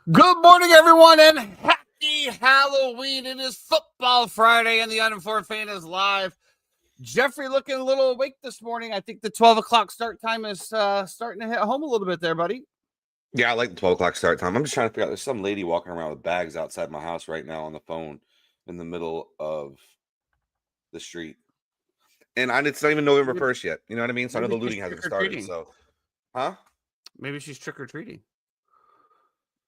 Good morning, everyone, and happy Halloween. It is Football Friday, and the Uninformed Fan is live. Jeffrey looking a little awake this morning. I think the 12 o'clock start time is starting to hit home a little bit there, buddy. Yeah, I like the 12 o'clock start time. I'm just trying to figure out. There's some lady walking around with bags outside my house right now on the phone in the middle of the street. And it's not even November 1st yet. You know what I mean? So I know the looting hasn't started. So, huh? Maybe she's trick-or-treating.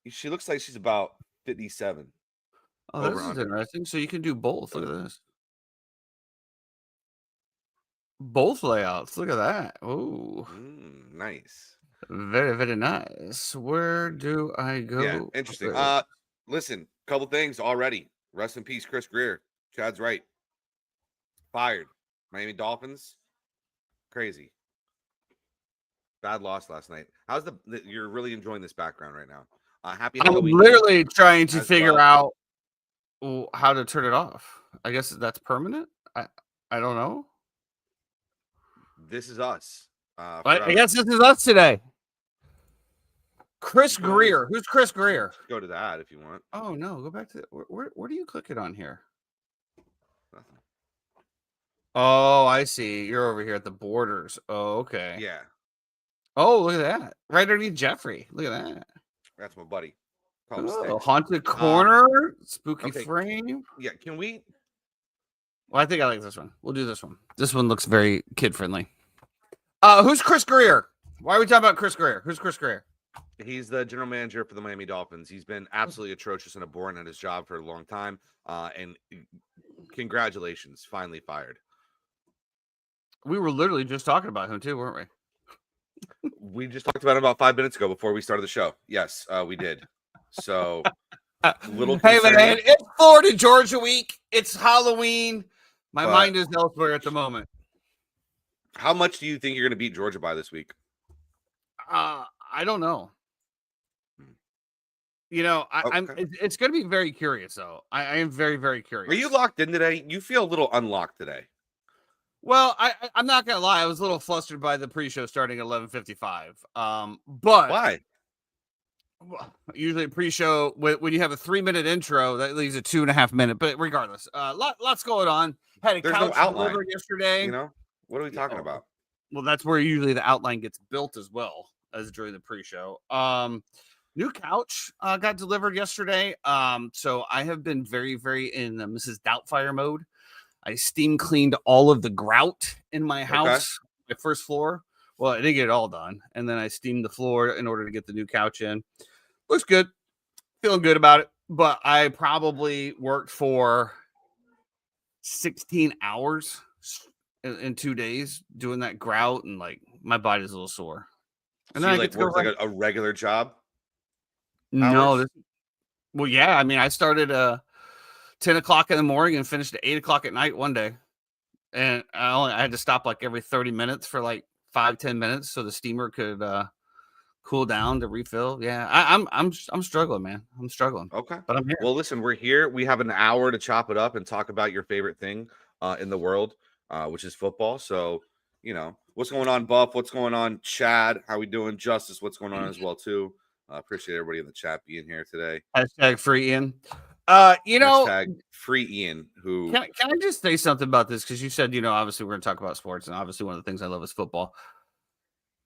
She looks like she's about 57. Oh, this is interesting. So you can do both. Look at this. Both layouts. Look at that. Oh, nice. Very, very nice. Where do I go? Yeah, interesting. Listen, couple things already. Rest in peace, Chris Greer. Chad's right. Fired. Miami Dolphins. Crazy. Bad loss last night. How's you're really enjoying this background right now? Happy Halloween. I'm literally trying to figure out how to turn it off. I guess that's permanent. I don't know. This is us. I guess this is us today. Chris Greer. Who's Chris Greer? Go to that if you want. Oh no, go back to where do you click it on here? Nothing. Oh, I see. You're over here at the borders. Oh, okay. Yeah. Oh, look at that. Right underneath Jeffrey. Look at that. That's my buddy. Oh, haunted corner, spooky frame. Yeah, can we? Well, I think I like this one. We'll do this one. This one looks very kid friendly. Who's Chris Greer? Why are we talking about Chris Greer? Who's Chris Greer? He's the general manager for the Miami Dolphins. He's been absolutely atrocious and abhorrent at his job for a long time. And congratulations, finally fired. We were literally just talking about him too, weren't we? We just talked about him about 5 minutes ago before we started the show. Yes, we did. So, little. Hey man, it's Florida Georgia week. It's Halloween. My mind is elsewhere at the moment. How much do you think you're going to beat Georgia by this week? I don't know. You know, I'm. It's going to be very curious, though. I am very, very curious. Are you locked in today? You feel a little unlocked today. Well, I'm not going to lie. I was a little flustered by the pre-show starting at 11:55. But why? Usually, a pre-show when you have a 3-minute intro, that leaves a 2.5 minute. But regardless, lots going on. Had a couch delivered yesterday. You know, what are we talking about? Well, that's where usually the outline gets built as well as during the pre-show. New couch got delivered yesterday. So I have been very, very in Mrs. Doubtfire mode. I steam cleaned all of the grout in my house, my first floor. Well, I didn't get it all done. And then I steamed the floor in order to get the new couch in. Looks good. Feeling good about it. But I probably worked for 16 hours in 2 days doing that grout, and like my body's a little sore. And so then you work like a regular job? No. Well, yeah. I mean, I started 10 o'clock in the morning and finished at 8 o'clock at night one day. And I had to stop like every 30 minutes for like 5-10 minutes so the steamer could cool down to refill. Yeah, I'm struggling, man. I'm struggling. Okay, but I'm here. Well, listen, we're here. We have an hour to chop it up and talk about your favorite thing in the world, which is football. So, you know, what's going on, Buff? What's going on, Chad? How we doing, Justice? What's going on as well too? Appreciate everybody in the chat being here today. Hashtag free Ian. You know, hashtag free Ian. Who can I just say something about this? Because you said, you know, obviously we're going to talk about sports, and obviously one of the things I love is football.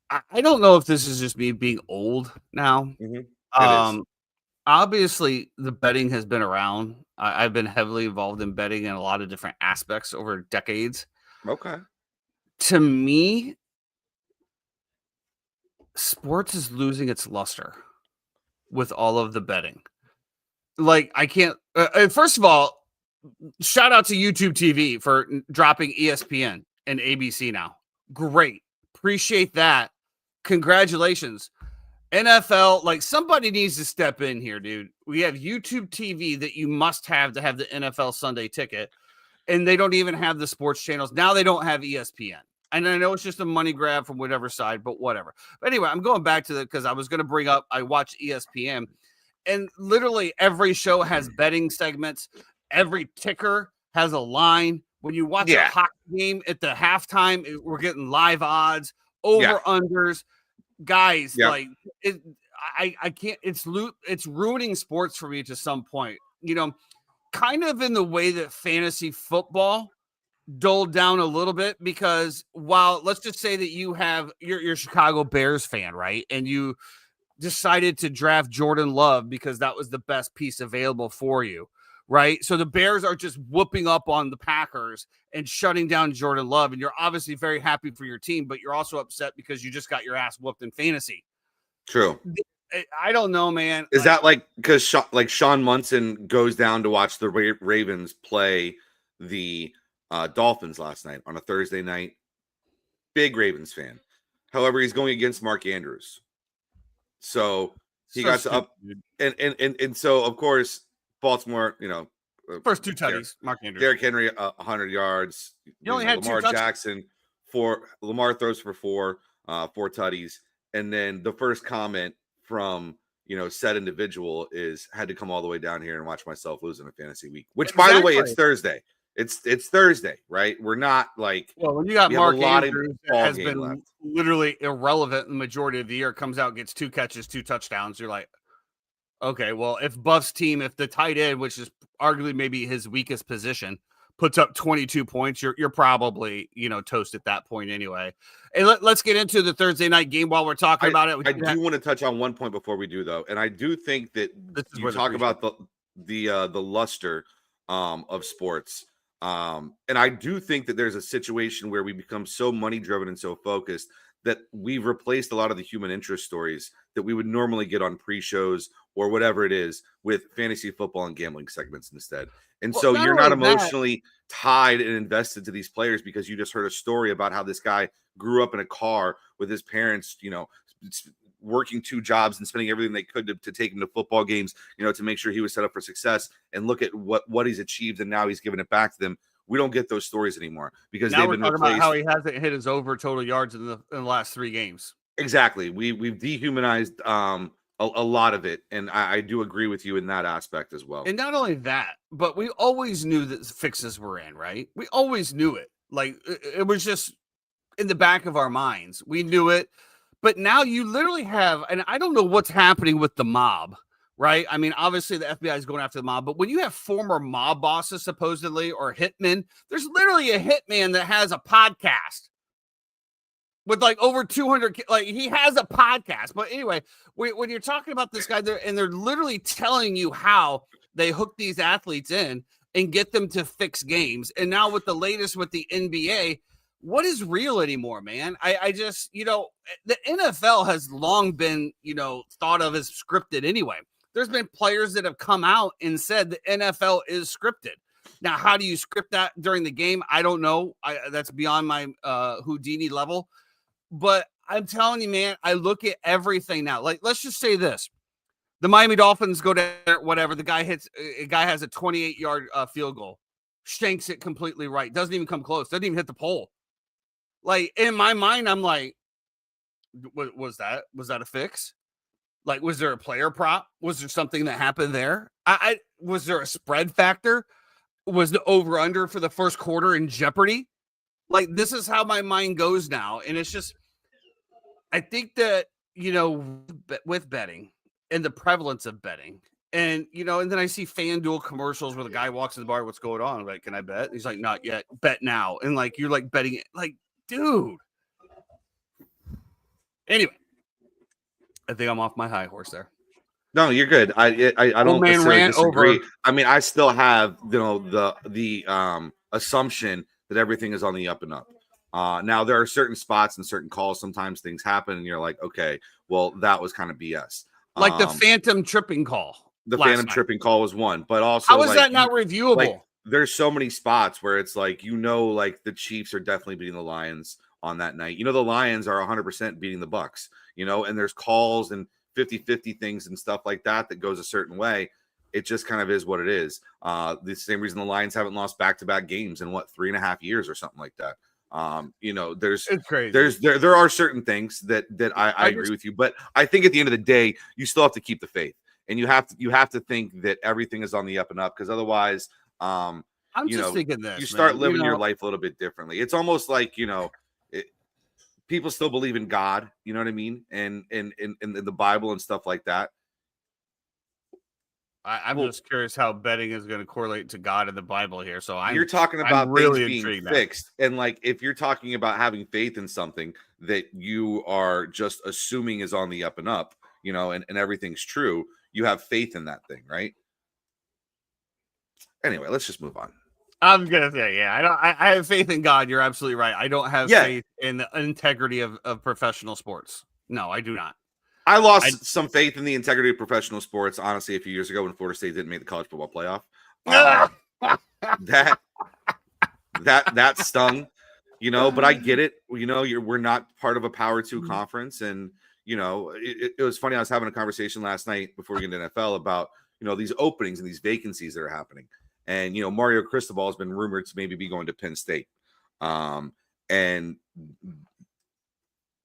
I don't know if this is just me being old now. Mm-hmm. Obviously the betting has been around. I've been heavily involved in betting in a lot of different aspects over decades. Okay. To me, sports is losing its luster with all of the betting. Like, I can't. First of all, shout out to YouTube TV for dropping ESPN and ABC now. Great. Appreciate that. Congratulations. NFL, like, somebody needs to step in here, dude. We have YouTube TV that you must have to have the NFL Sunday ticket, and they don't even have the sports channels. Now they don't have ESPN. And I know it's just a money grab from whatever side, but whatever. But anyway, I'm going back to that because I was going to bring up, I watched ESPN, and literally every show has betting segments. Every ticker has a line. When you watch a hockey game at the halftime, we're getting live odds, over-unders. Guys, like, I can't. It's ruining sports for me to some point. Kind of in the way that fantasy football dulled down a little bit, because while let's just say that you're a Chicago Bears fan, right? And you decided to draft Jordan Love because that was the best piece available for you, right? So the Bears are just whooping up on the Packers and shutting down Jordan Love. And you're obviously very happy for your team, but you're also upset because you just got your ass whooped in fantasy. True. I don't know, man. Is that because Sean Munson goes down to watch the Ravens play the Dolphins last night on a Thursday night? Big Ravens fan. However, he's going against Mark Andrews. So he got up, and so of course Baltimore, first two tutties, Mark Andrews, Derrick Henry, 100 yards. He only had Lamar two Jackson, Lamar throws for four tutties, and then the first comment from said individual is had to come all the way down here and watch myself lose in a fantasy week. Which, by the way, it's Thursday. It's Thursday, right? We're not like when you got Mark Andrews that has been literally irrelevant the majority of the year, comes out, gets 2 catches, 2 touchdowns. You're like, okay, well, if Buff's team, if the tight end, which is arguably maybe his weakest position, puts up 22 points, you're probably toast at that point anyway. And let's get into the Thursday night game while we're talking about it. I do want to touch on one point before we do, though, and I do think that you talk about the luster of sports. And I do think that there's a situation where we become so money driven and so focused that we've replaced a lot of the human interest stories that we would normally get on pre-shows or whatever it is with fantasy football and gambling segments instead. And so you're not emotionally tied and invested to these players because you just heard a story about how this guy grew up in a car with his parents, working 2 jobs and spending everything they could to take him to football games, to make sure he was set up for success, and look at what he's achieved. And now he's giving it back to them. We don't get those stories anymore because now they've been replaced. About how he hasn't hit his over total yards in the last 3 games. Exactly. We've dehumanized a lot of it. And I do agree with you in that aspect as well. And not only that, but we always knew that fixes were in, right? We always knew it. Like it was just in the back of our minds. We knew it. But now you literally have, and I don't know what's happening with the mob, right? I mean, obviously the FBI is going after the mob, but when you have former mob bosses supposedly or hitmen, there's literally a hitman that has a podcast with like over 200, like he has a podcast. But anyway, when you're talking about this guy there, and they're literally telling you how they hook these athletes in and get them to fix games. And now with the latest with the NBA, what is real anymore, man? I just, the NFL has long been, thought of as scripted anyway. There's been players that have come out and said the NFL is scripted. Now, how do you script that during the game? I don't know. That's beyond my Houdini level. But I'm telling you, man, I look at everything now. Like, let's just say this. The Miami Dolphins go there, whatever. The guy has a 28-yard field goal. Shanks it completely right. Doesn't even come close. Doesn't even hit the pole. Like, in my mind, I'm like, was that a fix? Like, was there a player prop? Was there something that happened there? Was there a spread factor? Was the over-under for the first quarter in jeopardy? Like, this is how my mind goes now. And it's just, I think that, with betting and the prevalence of betting, and, and then I see FanDuel commercials where the guy walks in the bar, what's going on? I'm like, can I bet? He's like, not yet. Bet now. And like, you're like betting, like, dude. Anyway, I think I'm off my high horse there. No, you're good. I don't necessarily disagree. I mean, I still have the assumption that everything is on the up and up. Now there are certain spots and certain calls. Sometimes things happen, and you're like, okay, well, that was kind of BS. Like the phantom tripping call. The phantom tripping call was one, but also how is that not reviewable? Like, there's so many spots where it's like like the Chiefs are definitely beating the Lions on that night. The Lions are 100% beating the Bucks. And there's calls and 50-50 things and stuff like that goes a certain way. It just kind of is what it is. The same reason the Lions haven't lost back-to-back games in 3.5 years or something like that. It's crazy. There are certain things that I agree with you, but I think at the end of the day, you still have to keep the faith, and you have to think that everything is on the up and up, because otherwise, I'm just thinking this. You start living your life a little bit differently. It's almost like people still believe in God, you know what I mean? And in the Bible and stuff like that. I'm Well, just curious how betting is going to correlate to God in the Bible here. So you're talking I'm about things really being intrigued now. fixed. And like if you're talking about having faith in something that you are just assuming is on the up and up, you know, and everything's true, you have faith in that thing, right? Anyway, let's just move on. I'm gonna say, yeah, I have faith in God. You're absolutely right. I don't have Yeah. faith in the integrity of professional sports. No, I do not. I lost some faith in the integrity of professional sports, honestly, a few years ago when Florida State didn't make the college football playoff. That stung, you know, but I get it. You know, we're not part of a Power 2 conference. And, you know, it was funny. I was having a conversation last night before we get into NFL about, you know, these openings and these vacancies that are happening. And, you know, Mario Cristobal has been rumored to maybe be going to Penn State. And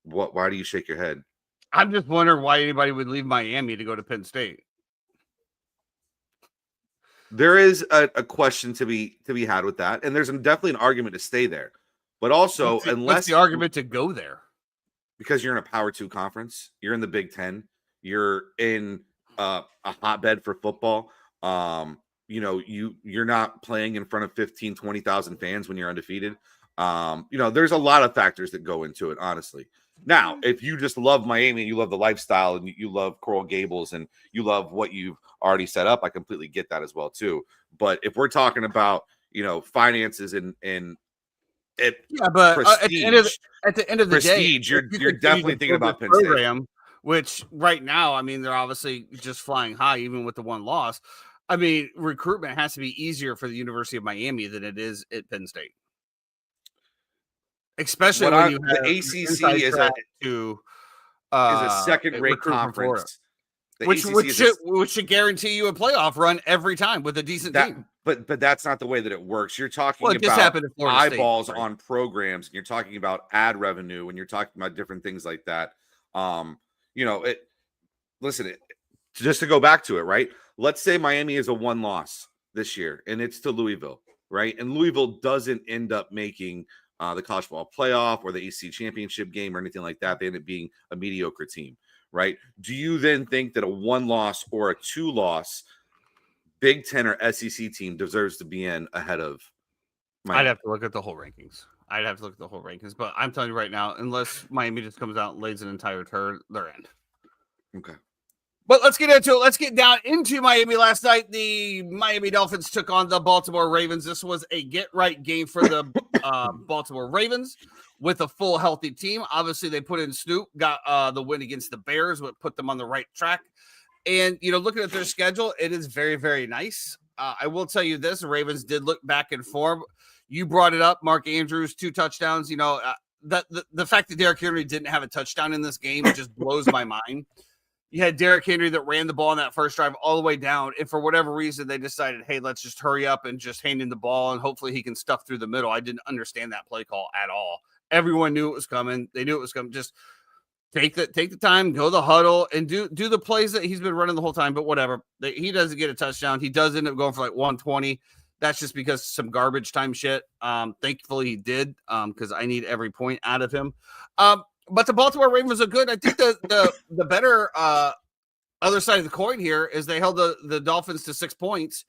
why do you shake your head? I'm just wondering why anybody would leave Miami to go to Penn State. There is a question to be had with that, and there's definitely an argument to stay there. But also, what's the argument to go there? Because you're in a Power 2 conference, you're in the Big Ten, you're in a hotbed for football. You know, you're not playing in front of 15, 20,000 fans when you're undefeated. You know, there's a lot of factors that go into it, honestly. Now, if you just love Miami and you love the lifestyle and you love Coral Gables and you love what you've already set up, I completely get that as well too. But if we're talking about, you know, finances and but prestige, at the end of the day, you're definitely thinking about Penn State. Which right now, I mean, they're obviously just flying high, even with the one loss. I mean, recruitment has to be easier for the University of Miami than it is at Penn State. Especially when you have the ACC is a second-rate conference. Which should guarantee you a playoff run every time with a decent team. But that's not the way that it works. You're talking about eyeballs on programs, and you're talking about ad revenue, and you're talking about different things like that. You know, just to go back to it, right? Let's say Miami is a one loss this year, and it's to Louisville, right? And Louisville doesn't end up making the college football playoff or the ACC championship game or anything like that. They end up being a mediocre team, right? Do you then think that a one loss or a two loss Big Ten or SEC team deserves to be in ahead of Miami? I'd have to look at the whole rankings. But I'm telling you right now, unless Miami just comes out and lays an entire turd, they're in. Okay. But let's get into it. Let's get down into Miami. Last night, the Miami Dolphins took on the Baltimore Ravens. This was a get-right game for the Baltimore Ravens with a full healthy team. Obviously, they put in Snoop, got the win against the Bears, what put them on the right track. And, you know, looking at their schedule, it is very, very nice. I will tell you this. The Ravens did look back in form. You brought it up, Mark Andrews, 2 touchdowns. You know, the fact that Derrick Henry didn't have a touchdown in this game just blows my mind. You had Derrick Henry that ran the ball in that first drive all the way down. And for whatever reason, they decided, hey, let's just hurry up and just hand him the ball. And hopefully he can stuff through the middle. I didn't understand that play call at all. Everyone knew it was coming. They knew it was coming. Just take the time, go the huddle, and do the plays that he's been running the whole time. But whatever. He doesn't get a touchdown. He does end up going for like 120. That's just because some garbage time shit. Thankfully he did, because I need every point out of him. But the Baltimore Ravens are good. I think the better other side of the coin here is they held the Dolphins to 6 points,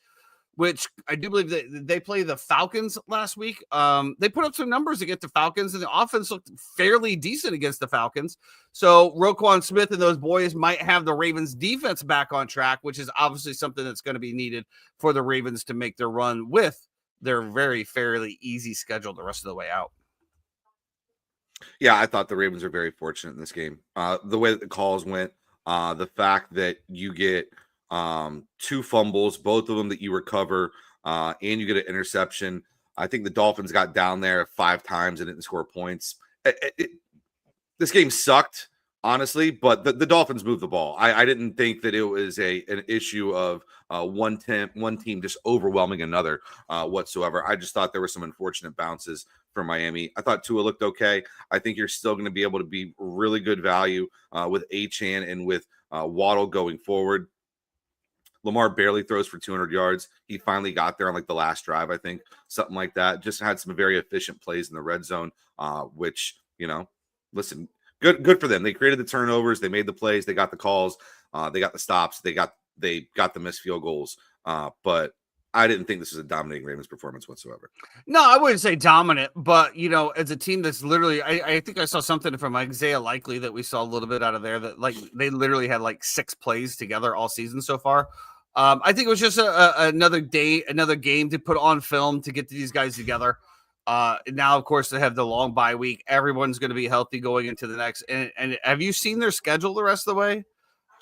which I do believe they play the Falcons last week. They put up some numbers against the Falcons, and the offense looked fairly decent against the Falcons. So Roquan Smith and those boys might have the Ravens defense back on track, which is obviously something that's going to be needed for the Ravens to make their run with their very fairly easy schedule the rest of the way out. Yeah, I thought the Ravens are very fortunate in this game. The way that the calls went, the fact that you get 2 fumbles, both of them that you recover, and you get an interception. I think the Dolphins got down there 5 times and didn't score points. This game sucked, honestly, but the Dolphins moved the ball. I didn't think that it was an issue of one team just overwhelming another whatsoever. I just thought there were some unfortunate bounces for Miami. I thought Tua looked okay. I think you're still going to be able to be really good value with Achane and with Waddle going forward. Lamar barely throws for 200 yards. He finally got there on like the last drive, I think, something like that. Just had some very efficient plays in the red zone, which, you know, listen, good for them. They created the turnovers, they made the plays, they got the calls, they got the stops, they got the missed field goals. But I didn't think this was a dominating Ravens performance whatsoever. No, I wouldn't say dominant, but as a team that's literally, I think I saw something from Isaiah Likely that we saw a little bit out of there that like they literally had like 6 plays together all season so far. I think it was just another game to put on film to get these guys together. Now, of course, they have the long bye week. Everyone's going to be healthy going into the next. And have you seen their schedule the rest of the way?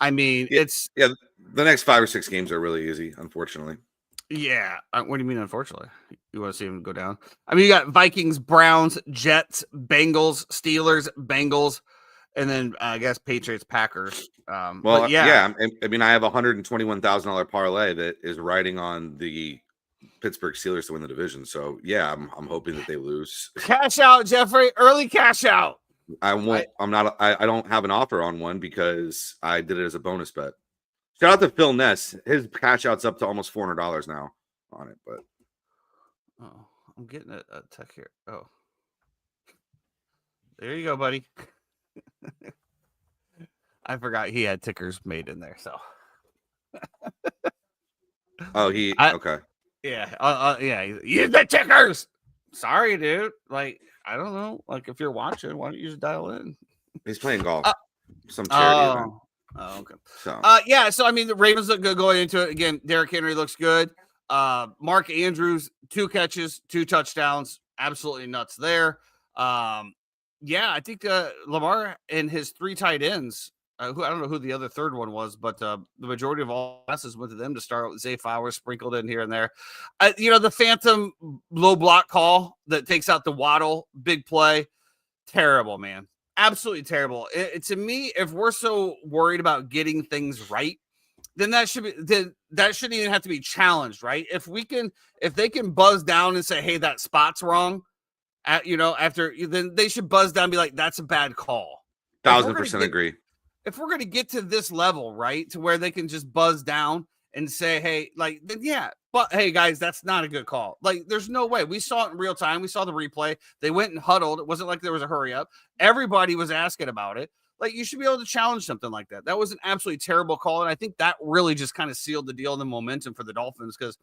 I mean, the next 5 or 6 games are really easy, unfortunately. Yeah. What do you mean, unfortunately? You want to see them go down? I mean, you got Vikings, Browns, Jets, Bengals, Steelers, Bengals, and then I guess Patriots, Packers. I mean, I have a $121,000 parlay that is riding on the Pittsburgh Steelers to win the division. So yeah, I'm hoping that they lose. Cash out, Jeffrey. Early cash out. I won't. I don't have an offer on one because I did it as a bonus bet. Shout out to Phil Ness. His cash out's up to almost $400 now on it. But I'm getting a tech here. Oh, there you go, buddy. I forgot he had tickers made in there. So. Okay. Yeah. Use the tickers. Sorry, dude. Like, I don't know. Like, if you're watching, why don't you just dial in? He's playing golf. Some charity event. Oh, okay. So, so I mean, the Ravens look good going into it. Again, Derrick Henry looks good. Mark Andrews, 2 catches, 2 touchdowns. Absolutely nuts there. I think Lamar and his 3 tight ends, who I don't know who the other third one was, but the majority of all passes went to them to start with. Zay Flowers sprinkled in here and there. The phantom low block call that takes out the Waddle big play. Terrible, man. Absolutely terrible. To me, if we're so worried about getting things right, then that shouldn't even have to be challenged, right? If they can buzz down and say, hey, that spot's wrong, then they should buzz down and be like, that's a bad call. 1000% agree. If we're going to get to this level, right, to where they can just buzz down and say, hey, like, then yeah, but hey, guys, that's not a good call. Like, there's no way. We saw it in real time. We saw the replay. They went and huddled. It wasn't like there was a hurry up. Everybody was asking about it. Like, you should be able to challenge something like that. That was an absolutely terrible call. And I think that really just kind of sealed the deal and the momentum for the Dolphins. Because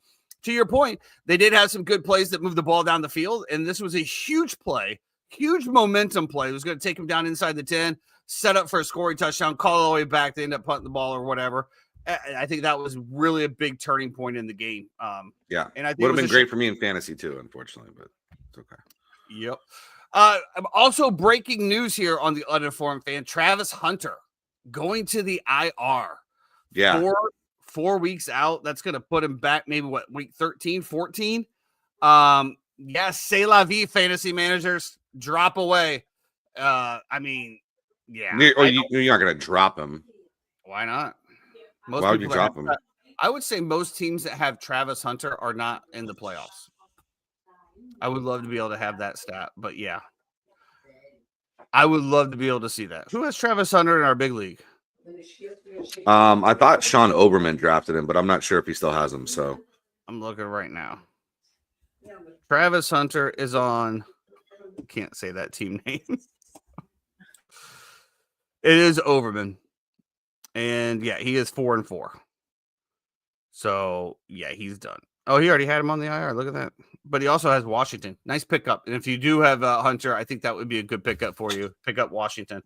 to your point, they did have some good plays that moved the ball down the field. And this was a huge play, huge momentum play. It was going to take them down inside the 10, set up for a scoring touchdown, call all the way back. They end up punting the ball or whatever. I think that was really a big turning point in the game. And I think would have been great for me in fantasy too, unfortunately, but it's okay. Yep. Also, breaking news here on the Uninformed Fan: Travis Hunter going to the IR. Yeah, 4 weeks out. That's going to put him back. Maybe week 13, 14. C'est la vie, fantasy managers. Drop away. I mean, yeah. You're not going to drop him. Why not? Why would you drop him? I would say most teams that have Travis Hunter are not in the playoffs. I would love to be able to have that stat, but yeah. I would love to be able to see that. Who has Travis Hunter in our big league? I thought Sean Oberman drafted him, but I'm not sure if he still has him. So I'm looking right now. Travis Hunter is on. Can't say that team name. It is Overman. And yeah, he is 4-4. So yeah, he's done. Oh, he already had him on the IR. Look at that. But he also has Washington. Nice pickup. And if you do have Hunter, I think that would be a good pickup for you. Pick up Washington.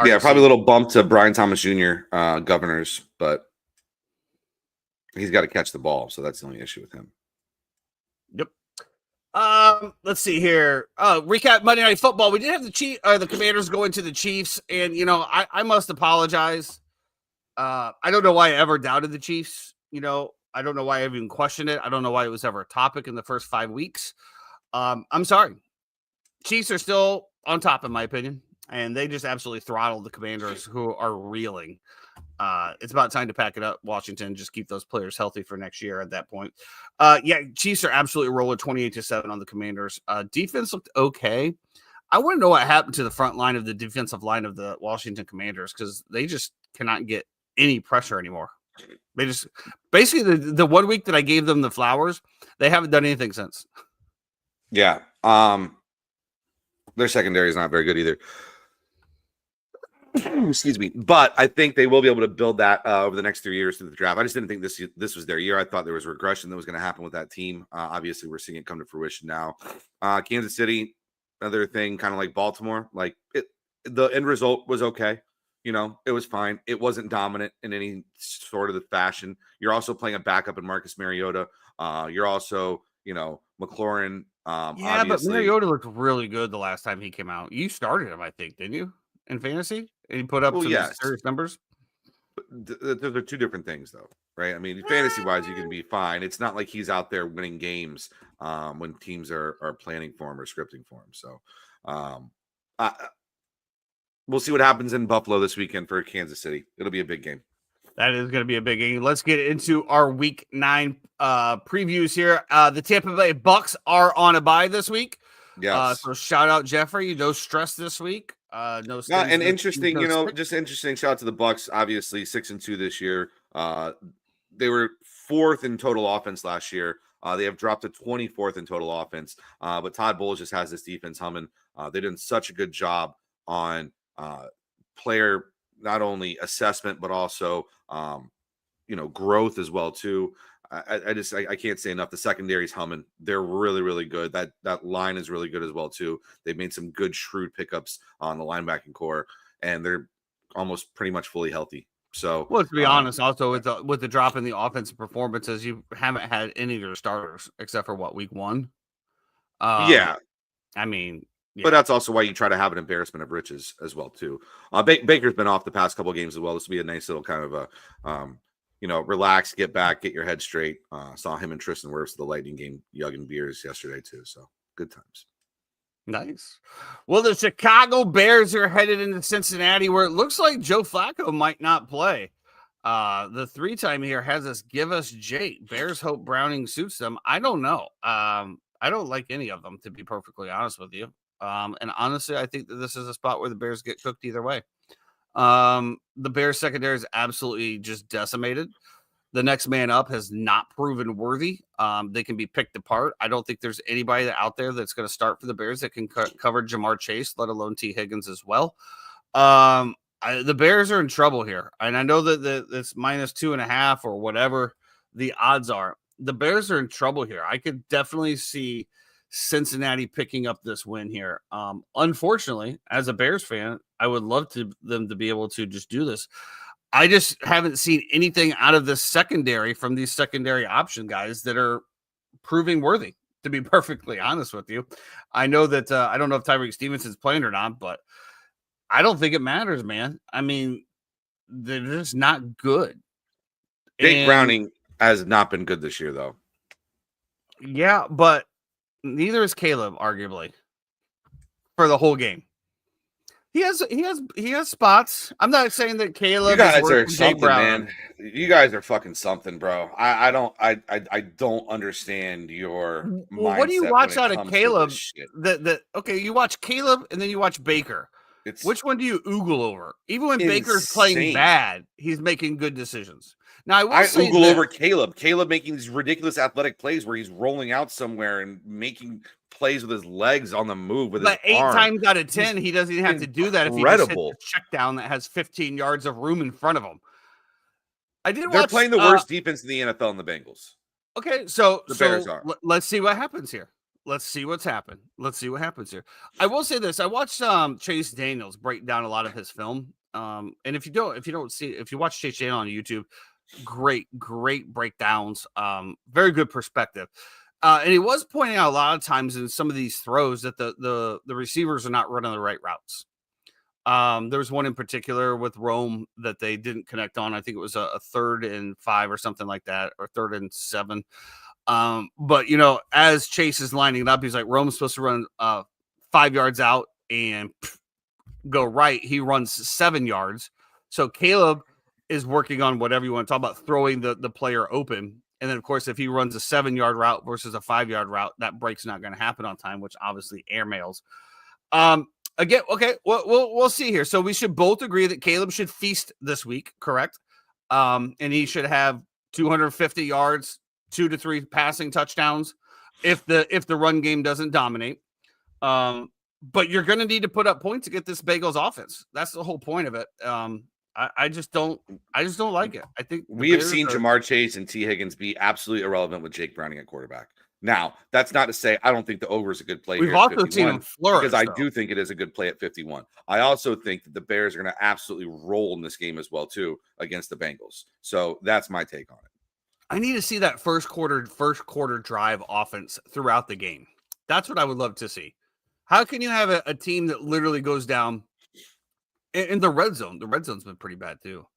Yeah, probably a little bump to Brian Thomas Jr. Governors, but he's got to catch the ball, so that's the only issue with him. Yep. Let's see here. Recap Monday Night Football. We did have the Commanders going to the Chiefs, and I must apologize. I don't know why I ever doubted the Chiefs. I don't know why I even questioned it. I don't know why it was ever a topic in the first 5 weeks. I'm sorry. Chiefs are still on top, in my opinion, and they just absolutely throttled the Commanders, who are reeling. It's about time to pack it up, Washington. Just keep those players healthy for next year at that point. Chiefs are absolutely rolling 28-7 on the Commanders. Defense looked okay. I want to know what happened to the front line of the defensive line of the Washington Commanders, because they just cannot get any pressure anymore. They just basically the 1 week that I gave them the flowers, they haven't done anything since. Yeah. Their secondary is not very good either. Excuse me. But I think they will be able to build that over the next 3 years through the draft. I just didn't think this was their year. I thought there was regression that was going to happen with that team. Obviously, we're seeing it come to fruition now. Kansas City, another thing, kind of like Baltimore. Like the end result was okay. It was fine. It wasn't dominant in any sort of the fashion. You're also playing a backup in Marcus Mariota. You're also, McLaurin. Yeah, but Mariota looked really good the last time he came out. You started him, I think, didn't you, in fantasy? And he put up some serious numbers. Those are two different things, though, right? I mean, fantasy-wise, you can be fine. It's not like he's out there winning games when teams are planning for him or scripting for him. So we'll see what happens in Buffalo this weekend for Kansas City. It'll be a big game. That is going to be a big game. Let's get into our Week 9 previews here. The Tampa Bay Bucks are on a bye this week. Yes. So shout out Jeffrey. No stress this week. No. And interesting, just interesting. Shout out to the Bucks. Obviously, 6-2 this year. They were 4th in total offense last year. They have dropped to 24th in total offense. But Todd Bowles just has this defense humming. They've done such a good job on player not only assessment but also growth as well too. I can't say enough. The secondary's humming. They're really, really good. That line is really good as well too. They've made some good shrewd pickups on the linebacking core, and they're almost pretty much fully healthy. So, well, to be honest, also with the drop in the offensive performances, you haven't had any of your starters except for week 1. Yeah. I mean, yeah. But that's also why you try to have an embarrassment of riches as well too. Baker's been off the past couple of games as well. This will be a nice little kind of a relax, get back, get your head straight. Saw him and Tristan Wirfs the Lightning game, yugging beers yesterday too. So good times. Nice. Well, the Chicago Bears are headed into Cincinnati, where it looks like Joe Flacco might not play. The 3-time here has us give us Jake. Bears hope Browning suits them. I don't know. I don't like any of them, to be perfectly honest with you. And honestly, I think that this is a spot where the Bears get cooked either way. The Bears secondary is absolutely just decimated. The next man up has not proven worthy. They can be picked apart. I don't think there's anybody out there that's going to start for the Bears that can cover Jamar Chase, let alone T. Higgins as well. The Bears are in trouble here. And I know that it's -2.5 or whatever the odds are. The Bears are in trouble here. I could definitely see Cincinnati picking up this win here. Unfortunately, as a Bears fan, I would love them to be able to just do this. I just haven't seen anything out of this secondary from these secondary option guys that are proving worthy, to be perfectly honest with you. I know that I don't know if Tyreek Stevenson's playing or not, but I don't think it matters, man. I mean, they're just not good. Jake Browning has not been good this year, though. Yeah, but neither is Caleb, arguably, for the whole game. He has spots. I'm not saying that Caleb. You guys are something, man. You guys are fucking something, bro. I don't understand your mindset. Well, what do you watch out of Caleb? Okay, you watch Caleb and then you watch Baker. Which one do you oogle over? Even when Baker's playing bad, he's making good decisions. Now I oogle over Caleb. Caleb making these ridiculous athletic plays where he's rolling out somewhere and making plays with his legs on the move with his arm. 8 times out of 10, he doesn't even have to do that if he just hits a check down that has 15 yards of room in front of him. They're playing the worst defense in the NFL in the Bengals. Okay, so let's see what happens here. Let's see what's happened. Let's see what happens here. I will say this: I watched Chase Daniels break down a lot of his film. And if you watch Chase Daniels on YouTube, great breakdowns. Very good perspective. And he was pointing out a lot of times in some of these throws that the receivers are not running the right routes. There was one in particular with Rome that they didn't connect on. I think it was a 3rd and 5 or something like that, or 3rd and 7. But as Chase is lining it up, he's like, Rome's supposed to run 5 yards out and go right. He runs 7 yards. So Caleb is working on whatever you want to talk about, throwing the player open. And then, of course, if he runs a 7-yard route versus a 5-yard route, that break's not going to happen on time, which obviously airmails. Again, okay, we'll see here. So we should both agree that Caleb should feast this week, correct? And he should have 250 yards, 2 to 3 passing touchdowns if the run game doesn't dominate. but you're going to need to put up points to get this Bengals offense. That's the whole point of it. I just don't like it. I think we have seen Jamar Chase and T. Higgins be absolutely irrelevant with Jake Browning at quarterback. Now, that's not to say I don't think the over is a good play. We've also seen him flourish because I do think it is a good play at 51. I also think that the Bears are going to absolutely roll in this game as well too against the Bengals. So that's my take on it. I need to see that first quarter drive offense throughout the game. That's what I would love to see. How can you have a team that literally goes down in the red zone? The red zone's been pretty bad too.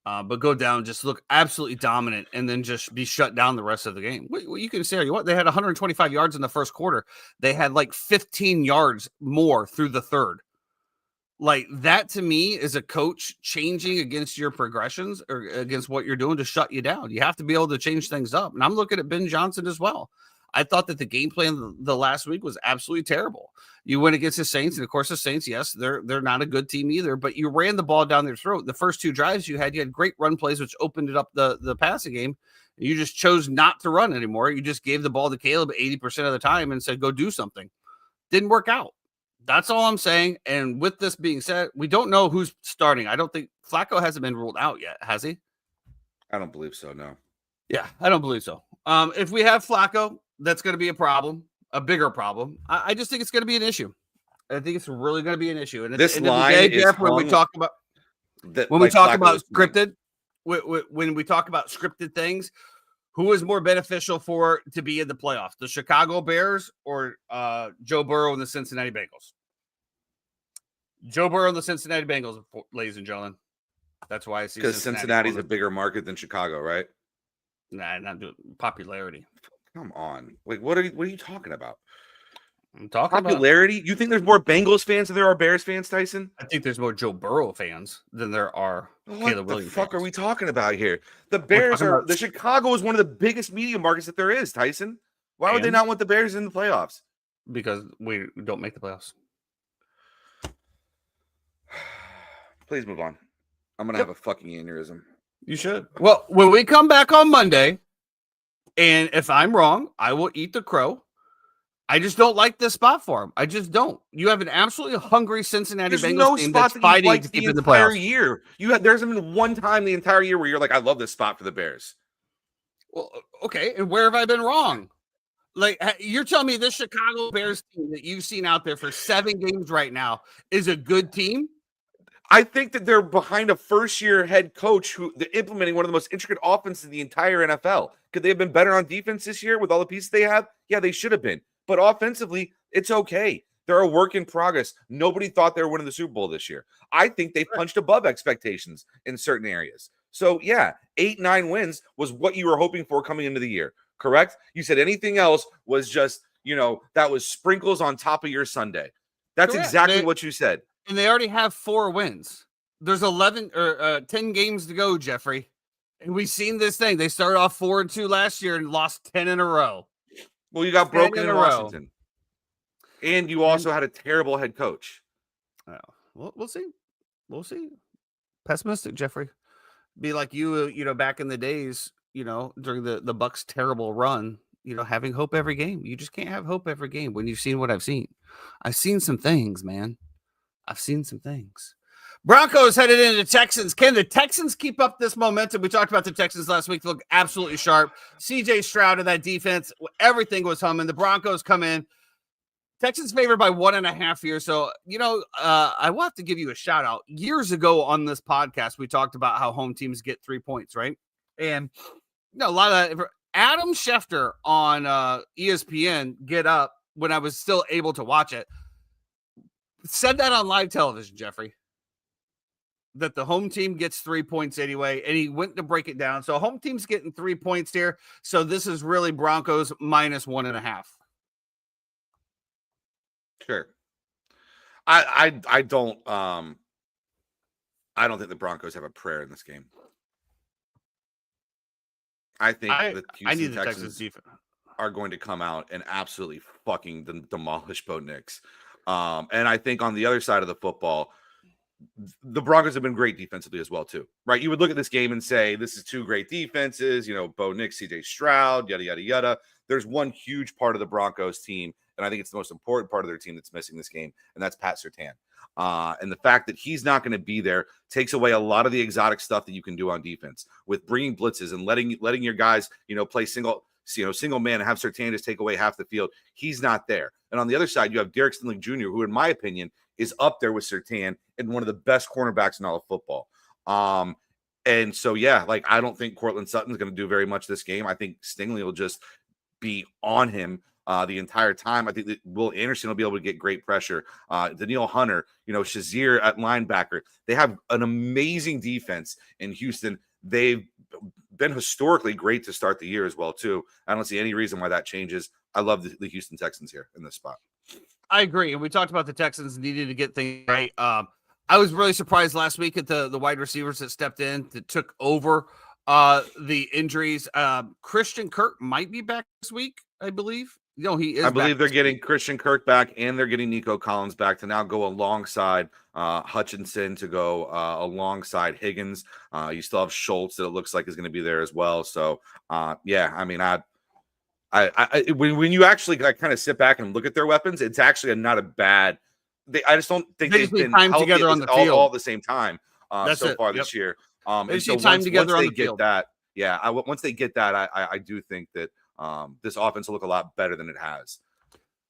But go down, just look absolutely dominant, and then just be shut down the rest of the game. What you can say, they had 125 yards in the first quarter. They had like 15 yards more through the third. Like that to me is a coach changing against your progressions or against what you're doing to shut you down. You have to be able to change things up. And I'm looking at Ben Johnson as well. I thought that the game plan the last week was absolutely terrible. You went against the Saints, and of course the Saints, yes, they're not a good team either, but you ran the ball down their throat. The first two drives you had great run plays, which opened it up the passing game. You just chose not to run anymore. You just gave the ball to Caleb 80% of the time and said, go do something. Didn't work out. That's all I'm saying. And with this being said, we don't know who's starting. I don't think Flacco hasn't been ruled out yet, has he? I don't believe so, no. Yeah, I don't believe so. If we have Flacco, that's going to be a problem, a bigger problem. I just think it's going to be an issue. I think it's really going to be an issue. And this line is Jeff, when we talk about scripted, when we talk about scripted things, who is more beneficial to be in the playoffs, the Chicago Bears or Joe Burrow and the Cincinnati Bengals? Joe Burrow and the Cincinnati Bengals, ladies and gentlemen. That's why I see because Cincinnati's a bigger market than Chicago, right? Nah, not popularity. Come on, like what are you talking about? I'm talking popularity. You think there's more Bengals fans than there are Bears fans, Tyson? I think there's more Joe Burrow fans than there are Caleb Williams. What the fuck are we talking about here? The Bears the Chicago is one of the biggest media markets that there is, Tyson. Why would they not want the Bears in the playoffs? Because we don't make the playoffs. Please move on. I'm gonna have a fucking aneurysm. You should. Well, when we come back on Monday, and if I'm wrong, I will eat the crow. I just don't like this spot for him. I just don't. You have an absolutely hungry Cincinnati Bengals team that's fighting to keep in the playoffs. Year. There hasn't been one time the entire year where you're like, I love this spot for the Bears. Well, okay, and where have I been wrong? Like, you're telling me this Chicago Bears team that you've seen out there for 7 games right now is a good team? I think that they're behind a first-year head coach who they're implementing one of the most intricate offenses in the entire NFL. Could they have been better on defense this year with all the pieces they have? Yeah, they should have been. But offensively, it's okay. They're a work in progress. Nobody thought they were winning the Super Bowl this year. I think they punched above expectations in certain areas. So, yeah, 8-9 wins was what you were hoping for coming into the year, correct? You said anything else was just, that was sprinkles on top of your sundae. That's exactly what you said. And they already have 4 wins. There's 11 or 10 games to go, Jeffrey. And we've seen this thing. They started off 4-2 last year and lost 10 in a row. Well, you got broken in Washington. And you also had a terrible head coach. Well, we'll see. We'll see. Pessimistic, Jeffrey. Be like you back in the days, during the Bucks' terrible run, having hope every game. You just can't have hope every game when you've seen what I've seen. I've seen some things, man. I've seen some things. Broncos headed into Texans. Can the Texans keep up this momentum? We talked about the Texans last week. They look absolutely sharp. CJ Stroud in that defense. Everything was humming. The Broncos come in. Texans favored by 1.5 here. So, I will have to give you a shout out. Years ago on this podcast, we talked about how home teams get 3 points, right? And a lot of Adam Schefter on ESPN Get Up, when I was still able to watch it, said that on live television, Jeffrey, that the home team gets 3 points anyway, and he went to break it down. So home team's getting 3 points here. So this is really Broncos minus 1.5. Sure. I don't think the Broncos have a prayer in this game. I think the Houston Texans defense are going to come out and absolutely fucking demolish Bo Nix. And I think on the other side of the football, the Broncos have been great defensively as well, too. Right? You would look at this game and say, this is 2 great defenses, Bo Nix, CJ Stroud, yada, yada, yada. There's one huge part of the Broncos team, and I think it's the most important part of their team that's missing this game, and that's Pat Surtain. And the fact that he's not going to be there takes away a lot of the exotic stuff that you can do on defense with bringing blitzes and letting your guys, play single man and have Surtain just take away half the field. He's not there. And on the other side, you have Derek Stingley Jr., who, in my opinion, is up there with Surtain and one of the best cornerbacks in all of football. And so, yeah, I don't think Cortland Sutton's going to do very much this game. I think Stingley will just be on him the entire time. I think that Will Anderson will be able to get great pressure. Danielle Hunter, Shazier at linebacker. They have an amazing defense in Houston. They've been historically great to start the year as well, too. I don't see any reason why that changes. I love the Houston Texans here in this spot. I agree. And we talked about the Texans needing to get things right. I was really surprised last week at the wide receivers that stepped in, that took over the injuries. Christian Kirk might be back this week, I believe. He is. I believe they're getting Christian Kirk back, and they're getting Nico Collins back to now go alongside Hutchinson, to go alongside Higgins. You still have Schultz that it looks like is going to be there as well. So, yeah, I mean, when you actually kind of sit back and look at their weapons, it's actually not a bad. I just don't think they've been time together on the field all at the same time so far this year. And so once they get that, once they get that, I do think that this offense will look a lot better than it has.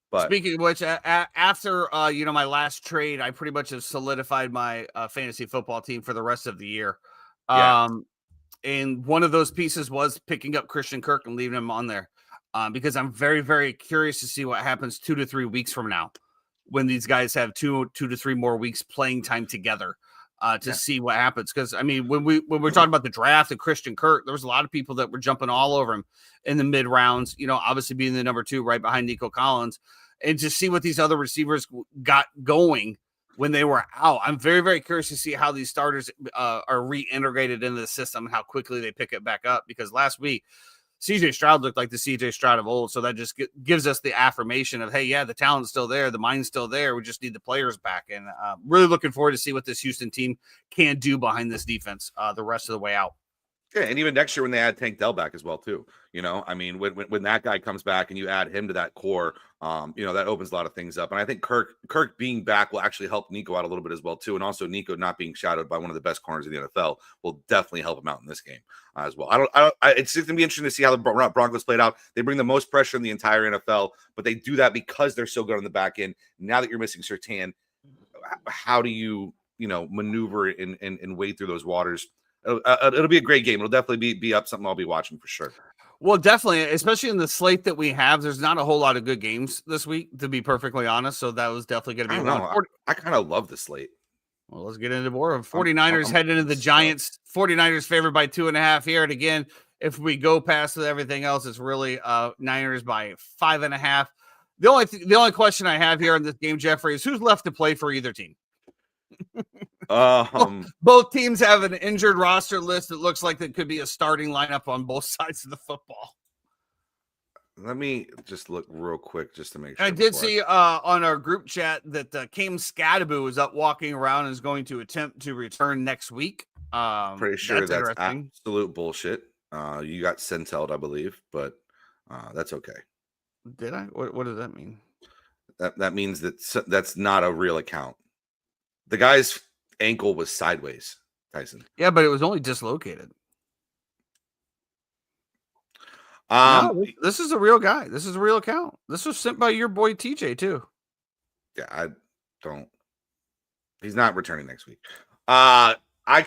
But speaking of which, after my last trade, I pretty much have solidified my fantasy football team for the rest of the year. And one of those pieces was picking up Christian Kirk and leaving him on there because I'm very, very curious to see what happens 2 to 3 weeks from now, when these guys have 2 to 3 more weeks playing time together to see what happens. Because, I mean, when we're talking about the draft and Christian Kirk, there was a lot of people that were jumping all over him in the mid rounds, obviously being the number 2 right behind Nico Collins, and to see what these other receivers got going when they were out. I'm very, very curious to see how these starters are reintegrated into the system and how quickly they pick it back up, because last week, CJ Stroud looked like the CJ Stroud of old. So that just gives us the affirmation of, hey, yeah, the talent's still there. The mind's still there. We just need the players back. And really looking forward to see what this Houston team can do behind this defense the rest of the way out. Yeah, and even next year when they add Tank Dell back as well, too. I mean, when that guy comes back and you add him to that core, that opens a lot of things up. And I think Kirk being back will actually help Nico out a little bit as well, too. And also Nico not being shadowed by one of the best corners in the NFL will definitely help him out in this game as well. It's just going to be interesting to see how the Broncos played out. They bring the most pressure in the entire NFL, but they do that because they're so good on the back end. Now that you're missing Surtain, how do you, maneuver and wade through those waters? It'll be a great game. It'll definitely be up something I'll be watching for sure. Well, definitely, especially in the slate that we have. There's not a whole lot of good games this week, to be perfectly honest. So that was definitely going to be one. I kind of love the slate. Well, let's get into more of 49ers heading into the Giants. 49ers favored by 2.5 here. And again, if we go past everything else, it's really Niners by 5.5. The only question I have here in this game, Jeffrey, is who's left to play for either team? Both teams have an injured roster list that looks like it could be a starting lineup on both sides of the football. Let me just look real quick just to make sure. I did see on our group chat that Cam Scadaboo is up walking around and is going to attempt to return next week. Pretty sure that's absolute bullshit. You got Sentelled, I believe, but that's okay. Did I? What does that mean? That means that's not a real account. The guy's ankle was sideways, Tyson. Yeah, but it was only dislocated. No, this is a real guy. This is a real account. This was sent by your boy TJ too. Yeah, he's not returning next week. I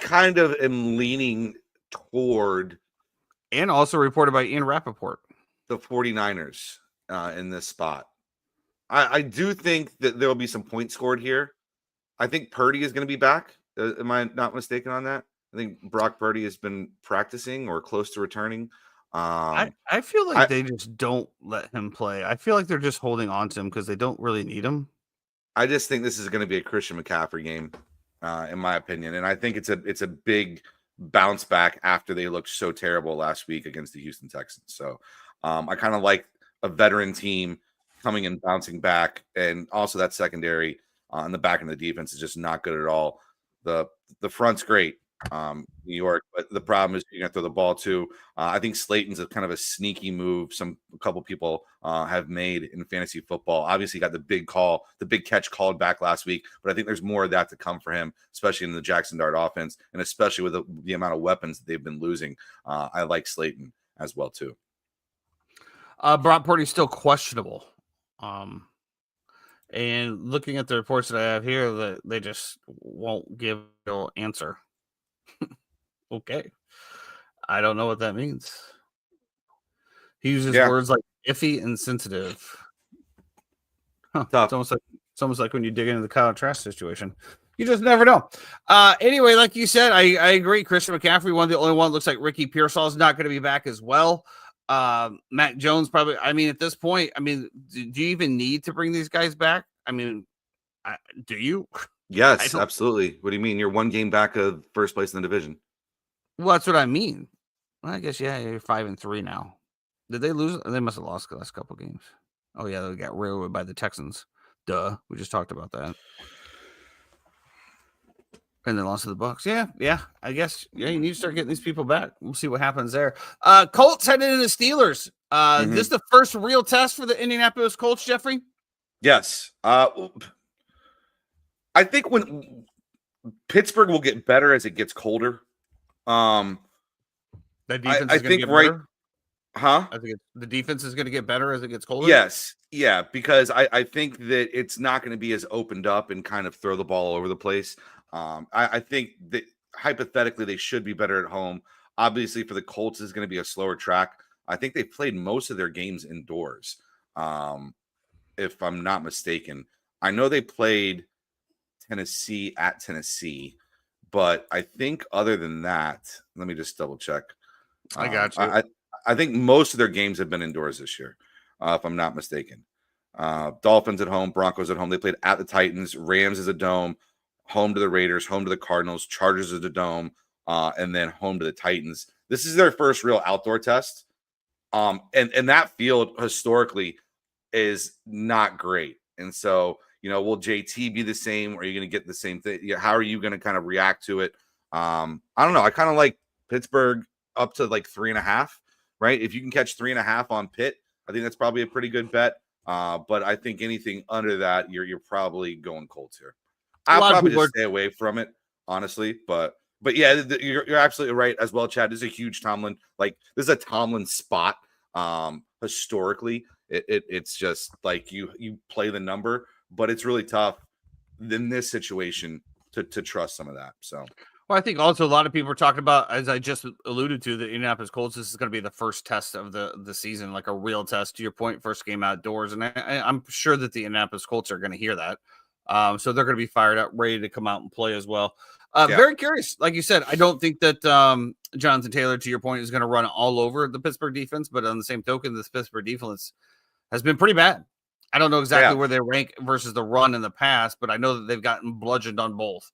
kind of am leaning toward, and also reported by Ian Rappaport, the 49ers in this spot. I do think that there will be some points scored here. I think Purdy is going to be back. Am I not mistaken on that? I think Brock Purdy has been practicing or close to returning. I feel like they just don't let him play. I feel like they're just holding on to him because they don't really need him. I just think this is going to be a Christian McCaffrey game, in my opinion, and I think it's a big bounce back after they looked so terrible last week against the Houston Texans. So I kind of like a veteran team coming and bouncing back, and also that secondary on the back end of the defense is just not good at all. The front's great. New York. But the problem is you're going to throw the ball too. I think Slayton's a kind of a sneaky move. A couple people have made in fantasy football. Obviously, got the big catch called back last week. But I think there's more of that to come for him, especially in the Jackson Dart offense, and especially with the amount of weapons that they've been losing. I like Slayton as well too. Brock Purdy's still questionable. And looking at the reports that I have here, that they just won't give an answer. Okay. I don't know what that means. He uses words like iffy and sensitive. Huh. It's almost like when you dig into the Kyle Trask situation. You just never know. Anyway, like you said, I agree. Christian McCaffrey, the only one. Looks like Ricky Pearsall is not going to be back as well. Mac Jones probably. I mean, at this point, I mean, do you even need to bring these guys back? I mean, do you? Yes, absolutely. What do you mean? You're one game back of first place in the division. Well, that's what I mean. Well, I guess you're 5-3 now. Did they lose? They must have lost the last couple games. Oh yeah, they got railroaded by the Texans. Duh, we just talked about that. And then lost to the Bucs. Yeah. I guess you need to start getting these people back. We'll see what happens there. Colts headed into Steelers. This is the first real test for the Indianapolis Colts, Jeffrey? Yes. I think when Pittsburgh will get better as it gets colder. The defense is going to get better? Huh? I think the defense is going to get better as it gets colder? Yes. Yeah, because I think that it's not going to be as opened up and kind of throw the ball all over the place. I think that hypothetically they should be better at home. Obviously, for the Colts, is going to be a slower track. I think they played most of their games indoors, if I'm not mistaken. I know they played Tennessee at Tennessee, but I think other than that, let me just double check. I got you. I think most of their games have been indoors this year, if I'm not mistaken. Dolphins at home, Broncos at home. They played at the Titans. Rams is a dome. Home to the Raiders, home to the Cardinals, Chargers is a dome, and then home to the Titans. This is their first real outdoor test. And that field historically is not great. And so, will JT be the same? Or are you going to get the same thing? How are you going to kind of react to it? I don't know. I kind of like Pittsburgh up to like 3.5, right? If you can catch 3.5 on Pitt, I think that's probably a pretty good bet. But I think anything under that, you're probably going Colts here. I'll probably just stay away from it, honestly. But yeah, you're absolutely right as well, Chad. This is a huge Tomlin. Like, this is a Tomlin spot. Historically, it's just like you play the number, but it's really tough in this situation to trust some of that. So, well, I think also a lot of people are talking about, as I just alluded to, the Indianapolis Colts. This is going to be the first test of the season, like a real test. To your point, first game outdoors, and I'm sure that the Indianapolis Colts are going to hear that. So they're going to be fired up, ready to come out and play as well. Very curious. Like you said, I don't think that Jonathan Taylor, to your point, is going to run all over the Pittsburgh defense. But on the same token, this Pittsburgh defense has been pretty bad. I don't know exactly where they rank versus the run in the past, but I know that they've gotten bludgeoned on both.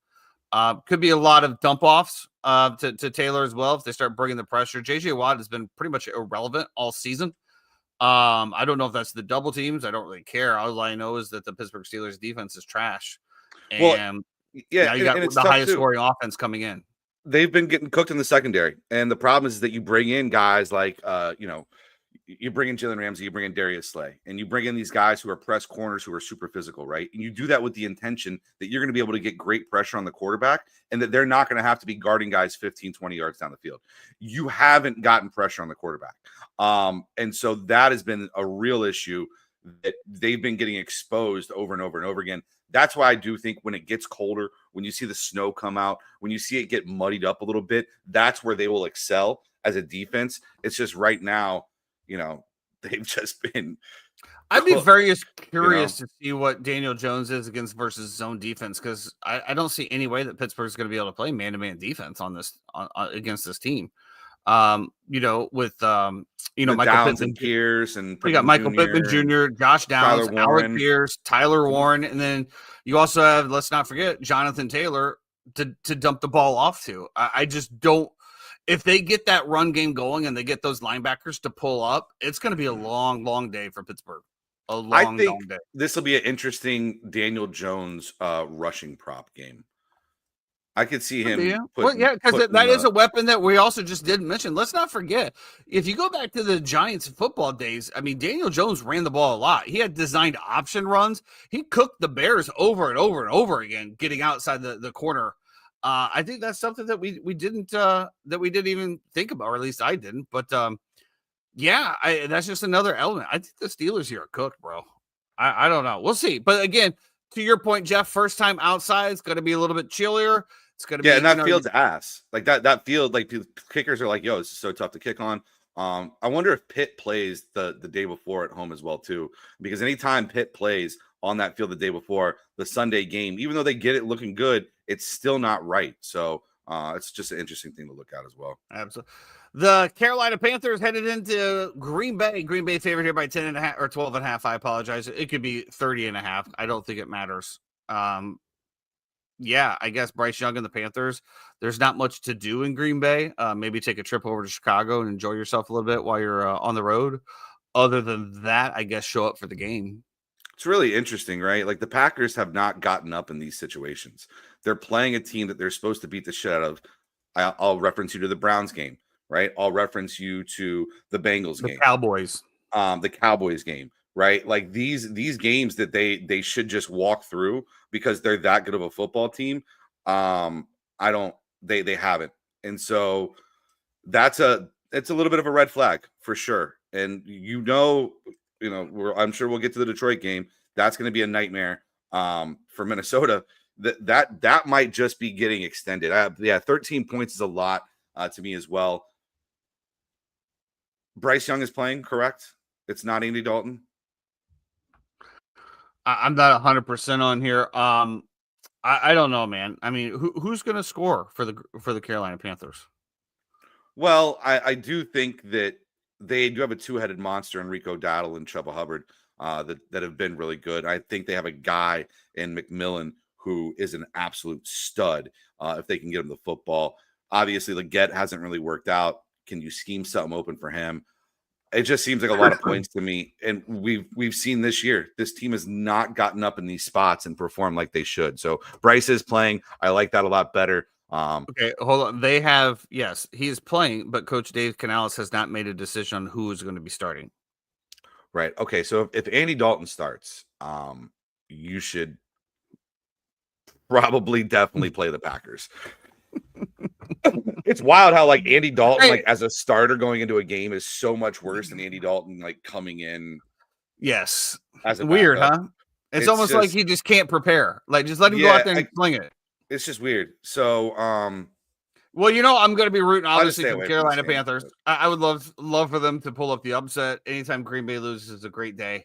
Could be a lot of dump offs to Taylor as well if they start bringing the pressure. J.J. Watt has been pretty much irrelevant all season. I don't know if that's the double teams. I don't really care. All I know is that the Pittsburgh Steelers defense is trash. And you got the highest scoring offense coming in. They've been getting cooked in the secondary. And the problem is that you bring in guys like, you bring in Jalen Ramsey, you bring in Darius Slay, and you bring in these guys who are press corners who are super physical, right? And you do that with the intention that you're going to be able to get great pressure on the quarterback and that they're not going to have to be guarding guys 15, 20 yards down the field. You haven't gotten pressure on the quarterback. And so that has been a real issue that they've been getting exposed over and over and over again. That's why I do think when it gets colder, when you see the snow come out, when you see it get muddied up a little bit, that's where they will excel as a defense. It's just right now, they've just been. I'd be very curious to see what Daniel Jones is against versus zone defense, because I don't see any way that Pittsburgh's going to be able to play man-to-man defense on this against this team. With Michael Downs Pittman, and Pierce, and we got Michael Pittman Jr., Josh Downs, Alec Pierce, Tyler Warren, and then you also have, let's not forget, Jonathan Taylor to dump the ball off to. I just don't. If they get that run game going and they get those linebackers to pull up, it's going to be a long, long day for Pittsburgh. Long day. This will be an interesting Daniel Jones rushing prop game. I could see him Yeah. Well, putting yeah, because putting that is a weapon that we also just didn't mention. Let's not forget, if you go back to the Giants football days, I mean, Daniel Jones ran the ball a lot. He had designed option runs. He cooked the Bears over and over and over again, getting outside the corner. I think that's something that we didn't even think about, or at least I didn't. But yeah, that's just another element. I think the Steelers here are cooked, bro. I don't know. We'll see. But again, to your point, Jeff, first time outside, it's going to be a little bit chillier. It's going to be, and that field's ass. Like that field, like kickers are like, yo, this is so tough to kick on. I wonder if Pitt plays the day before at home as well, too, because anytime Pitt plays on that field the day before the Sunday game, even though they get it looking good, it's still not right. So it's just an interesting thing to look at as well. Absolutely. The Carolina Panthers headed into Green Bay. Green Bay favored here by 10.5 or 12.5. I apologize. It could be 30.5. I don't think it matters. Yeah, I guess Bryce Young and the Panthers. There's not much to do in Green Bay. Maybe take a trip over to Chicago and enjoy yourself a little bit while you're on the road. Other than that, I guess show up for the game. It's really interesting, right? Like the Packers have not gotten up in these situations. They're playing a team that they're supposed to beat the shit out of. I'll reference you to the Browns game, right? I'll reference you to the Bengals game, the Cowboys game, right? Like these games that they should just walk through because they're that good of a football team. They haven't, and so it's a little bit of a red flag for sure. And I'm sure we'll get to the Detroit game. That's going to be a nightmare for Minnesota. That might just be getting extended. 13 points is a lot to me as well. Bryce Young is playing, correct? It's not Andy Dalton. I'm not 100% on here. I don't know, man. I mean, who's going to score for the Carolina Panthers? Well, I do think that they do have a two-headed monster in Rico Dowdle and Chuba Hubbard that have been really good. I think they have a guy in McMillan who is an absolute stud if they can get him the football. Obviously, Leggett hasn't really worked out. Can you scheme something open for him? It just seems like a lot of points to me. And we've seen this year, this team has not gotten up in these spots and performed like they should. So Bryce is playing. I like that a lot better. Okay, hold on. They have, yes, he is playing, but Coach Dave Canales has not made a decision on who is going to be starting. Right. Okay. So if Andy Dalton starts, you should probably definitely play the Packers. It's wild how like Andy Dalton, like as a starter going into a game, is so much worse than Andy Dalton like coming in. Yes. As a weird, backup. huh? It's almost like he just can't prepare. Like just let him go out there and sling it. It's just weird. So well, I'm going to be rooting obviously for Carolina Panthers. I would love for them to pull up the upset. Anytime Green Bay loses is a great day.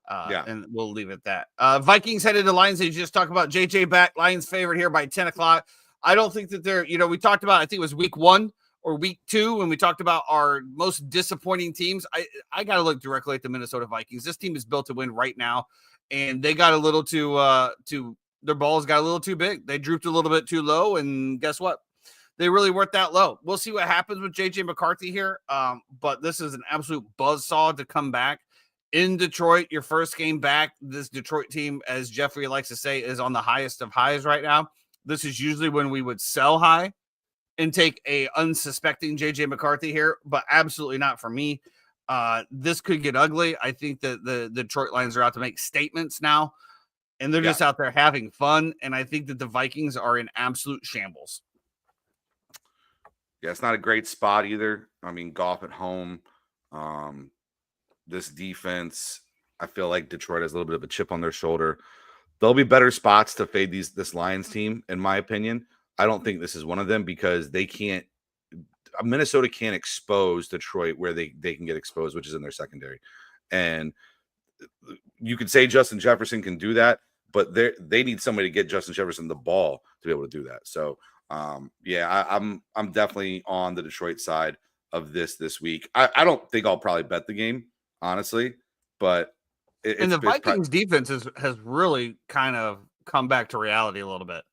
And we'll leave it at that. Vikings headed to Lions. You just talk about JJ back. Lions favorite here by 10 o'clock. I don't think that they're, we talked about, I think it was week 1 or week 2 when we talked about our most disappointing teams. I got to look directly at the Minnesota Vikings. This team is built to win right now, and they got a little their balls got a little too big. They drooped a little bit too low, and guess what? They really weren't that low. We'll see what happens with JJ McCarthy here, but this is an absolute buzzsaw to come back in Detroit. Your first game back. This Detroit team, as Jeffrey likes to say, is on the highest of highs right now. This is usually when we would sell high and take a unsuspecting JJ McCarthy here, but absolutely not for me. This could get ugly. I think that the Detroit Lions are out to make statements now, and they're just out there having fun. And I think that the Vikings are in absolute shambles. Yeah, it's not a great spot either. I mean, Goff at home. This defense, I feel like Detroit has a little bit of a chip on their shoulder. There'll be better spots to fade this Lions team, in my opinion. I don't think this is one of them because Minnesota can't expose Detroit where they can get exposed, which is in their secondary. And you could say Justin Jefferson can do that, but they need somebody to get Justin Jefferson the ball to be able to do that. So, I'm definitely on the Detroit side of this week. I don't think I'll probably bet the game, honestly, but the Vikings defense has really kind of come back to reality a little bit.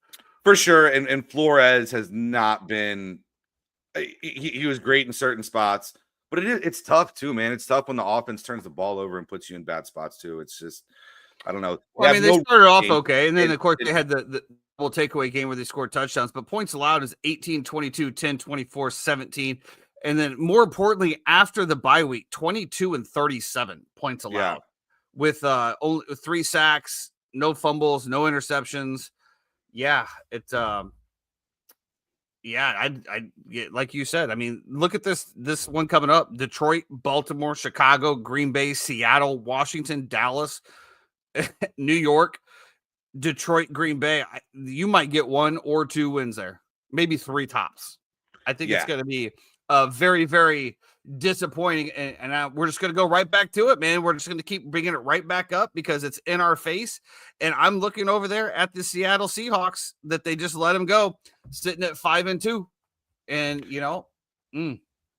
For sure. And Flores has not been he was great in certain spots, but it's tough too, man. It's tough when the offense turns the ball over and puts you in bad spots too. It's just I don't know. Well, I mean, they started off game. okay, and then of course they had the double takeaway game where they scored touchdowns, but points allowed is 18, 22, 10, 24, 17. And then more importantly, after the bye week, 22 and 37 points allowed with only 3 sacks, no fumbles, no interceptions. Yeah, it's yeah, I like you said. I mean, look at this one coming up: Detroit, Baltimore, Chicago, Green Bay, Seattle, Washington, Dallas, New York, Detroit, Green Bay. You might get 1 or 2 wins there, maybe 3 tops. I think it's going to be very, very disappointing, and we're just going to go right back to it, man. We're just going to keep bringing it right back up because it's in our face. And I'm looking over there at the Seattle Seahawks that they just let them go, sitting at 5-2, and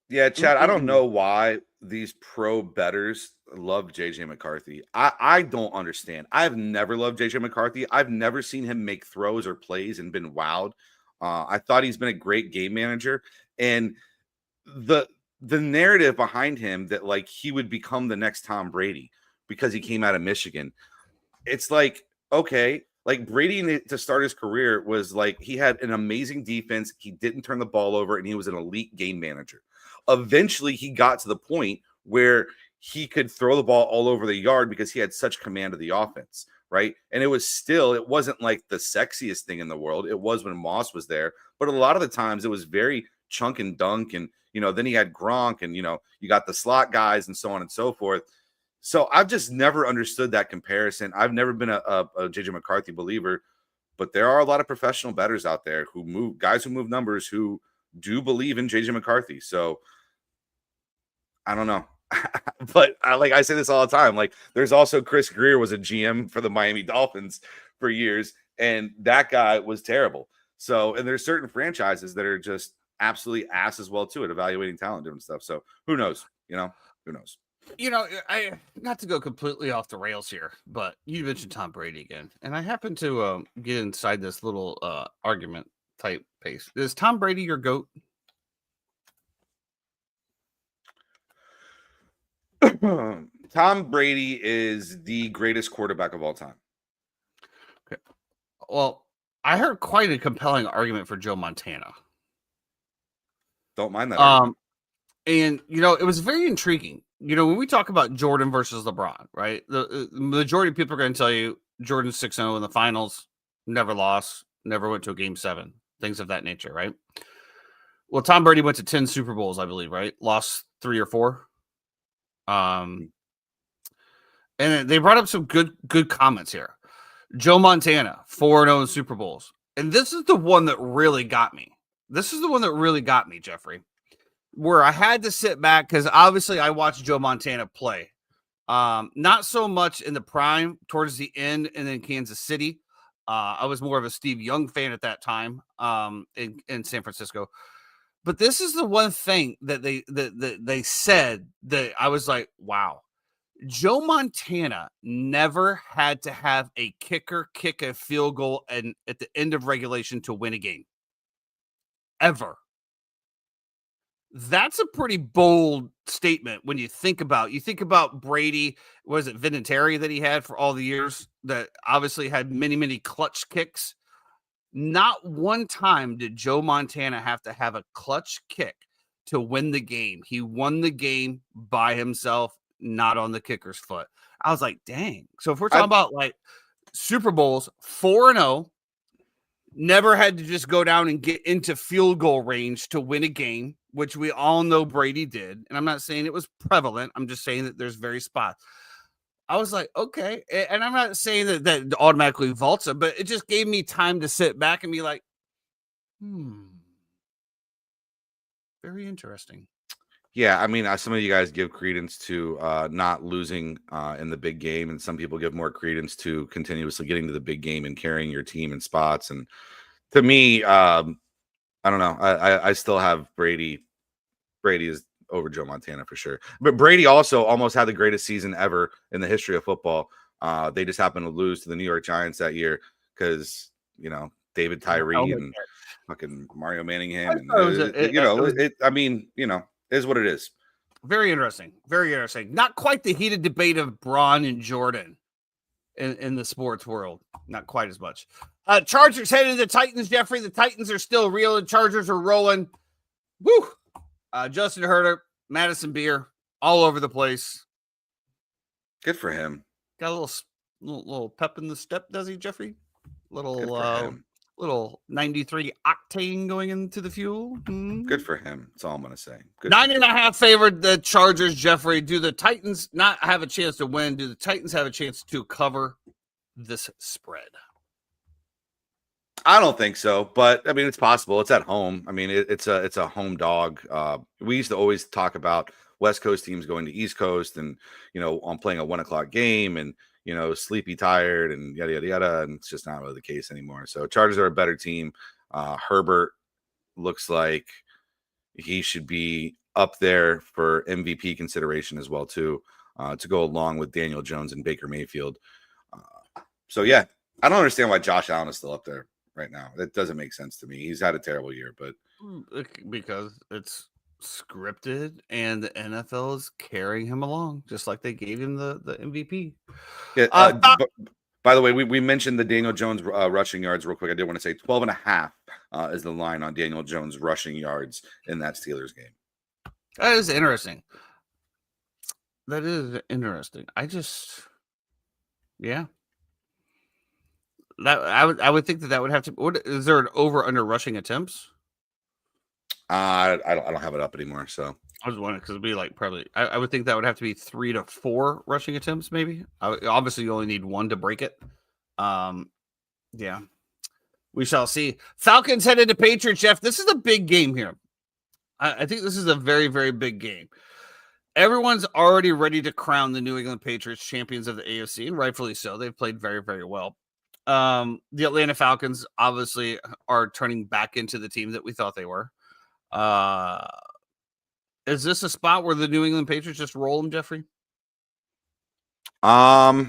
Yeah, Chad, I don't know why these pro bettors love JJ McCarthy. I don't understand. I've never loved JJ McCarthy. I've never seen him make throws or plays and been wowed. I thought he's been a great game manager, and the narrative behind him that like he would become the next Tom Brady because he came out of Michigan. It's like, okay, like Brady to start his career was like he had an amazing defense. He didn't turn the ball over, and he was an elite game manager. Eventually, he got to the point where he could throw the ball all over the yard because he had such command of the offense, right? And it wasn't like the sexiest thing in the world. It was when Moss was there, but a lot of the times it was very chunk and dunk. And, then he had Gronk and, you got the slot guys and so on and so forth. So I've just never understood that comparison. I've never been a JJ McCarthy believer, but there are a lot of professional bettors out there who move numbers who do believe in JJ McCarthy. So I don't know. But I say this all the time. Like, there's also Chris Grier was a GM for the Miami Dolphins for years, and that guy was terrible. So, and there's certain franchises that are just absolutely ass as well too at evaluating talent, doing stuff. So who knows? Who knows? I not to go completely off the rails here, but you mentioned Tom Brady again, and I happen to get inside this little argument type pace. Is Tom Brady your GOAT? Tom Brady is the greatest quarterback of all time. Okay. Well, I heard quite a compelling argument for Joe Montana. Don't mind that argument. And it was very intriguing. When we talk about Jordan versus LeBron, right? The majority of people are going to tell you Jordan's 6-0 in the finals, never lost, never went to a game 7, things of that nature, right? Well, Tom Brady went to 10 Super Bowls, I believe, right? Lost 3 or 4. And they brought up some good comments here. Joe Montana, 4-0 in Super Bowls. And this is the one that really got me. Jeffrey, where I had to sit back because obviously I watched Joe Montana play. Not so much in the prime, towards the end, and then Kansas City. I was more of a Steve Young fan at that time in San Francisco. But this is the one thing that they said that I was like, wow. Joe Montana never had to have a kicker kick a field goal and at the end of regulation to win a game. Ever. That's a pretty bold statement when you think about Brady. Was it Vinatieri that he had for all the years that obviously had many, many clutch kicks? Not one time did Joe Montana have to have a clutch kick to win the game. He won the game by himself, not on the kicker's foot. I was like, dang. So if we're talking about like Super Bowls, 4-0, never had to just go down and get into field goal range to win a game, which we all know Brady did. And I'm not saying it was prevalent. I'm just saying that there's very spots. I was like, okay. And I'm not saying that automatically vaults him, but it just gave me time to sit back and be like, very interesting. Yeah, I mean, some of you guys give credence to not losing in the big game, and some people give more credence to continuously getting to the big game and carrying your team in spots. And to me, I don't know. I still have Brady. Brady is over Joe Montana for sure. But Brady also almost had the greatest season ever in the history of football. They just happened to lose to the New York Giants that year because, David Tyree and fucking Mario Manningham. Is what it is. Very interesting. Very interesting. Not quite the heated debate of Braun and Jordan in the sports world. Not quite as much. Chargers headed to the Titans, Jeffrey. The Titans are still real. The Chargers are rolling. Woo! Justin Herbert, Madison Beer, all over the place. Good for him. Got a little pep in the step, does he, Jeffrey? Him. Little 93 octane going into the fuel. Good for him. That's all I'm gonna say. 9.5 favored the Chargers, Jeffrey. Do the Titans not have a chance to win? Do the Titans have a chance to cover this spread? I don't think so, but I mean it's possible. It's at home. I mean it's a home dog. We used to always talk about West Coast teams going to East Coast, and on playing a 1:00 game, and sleepy, tired, and yada yada yada. And it's just not really the case anymore. So Chargers are a better team. Herbert looks like he should be up there for MVP consideration as well too, to go along with Daniel Jones and Baker Mayfield. So yeah, I don't understand why Josh Allen is still up there right now. That doesn't make sense to me. He's had a terrible year, but because it's scripted and the NFL is carrying him along, just like they gave him the MVP. Yeah. By the way, we mentioned the Daniel Jones rushing yards real quick. I did want to say 12.5 is the line on Daniel Jones rushing yards in that Steelers game. That is interesting. Yeah. That I would think that would have to. What is there an over under rushing attempts? I don't have it up anymore, so I was wondering because it'd be like probably. I would think that would have to be 3 to 4 rushing attempts, maybe. Obviously, you only need 1 to break it. Yeah, we shall see. Falcons headed to Patriots. Jeff, this is a big game here. I think this is a very, very big game. Everyone's already ready to crown the New England Patriots champions of the AFC, and rightfully so. They've played very, very well. The Atlanta Falcons obviously are turning back into the team that we thought they were. Is this a spot where the New England Patriots just roll them, Jeffrey? I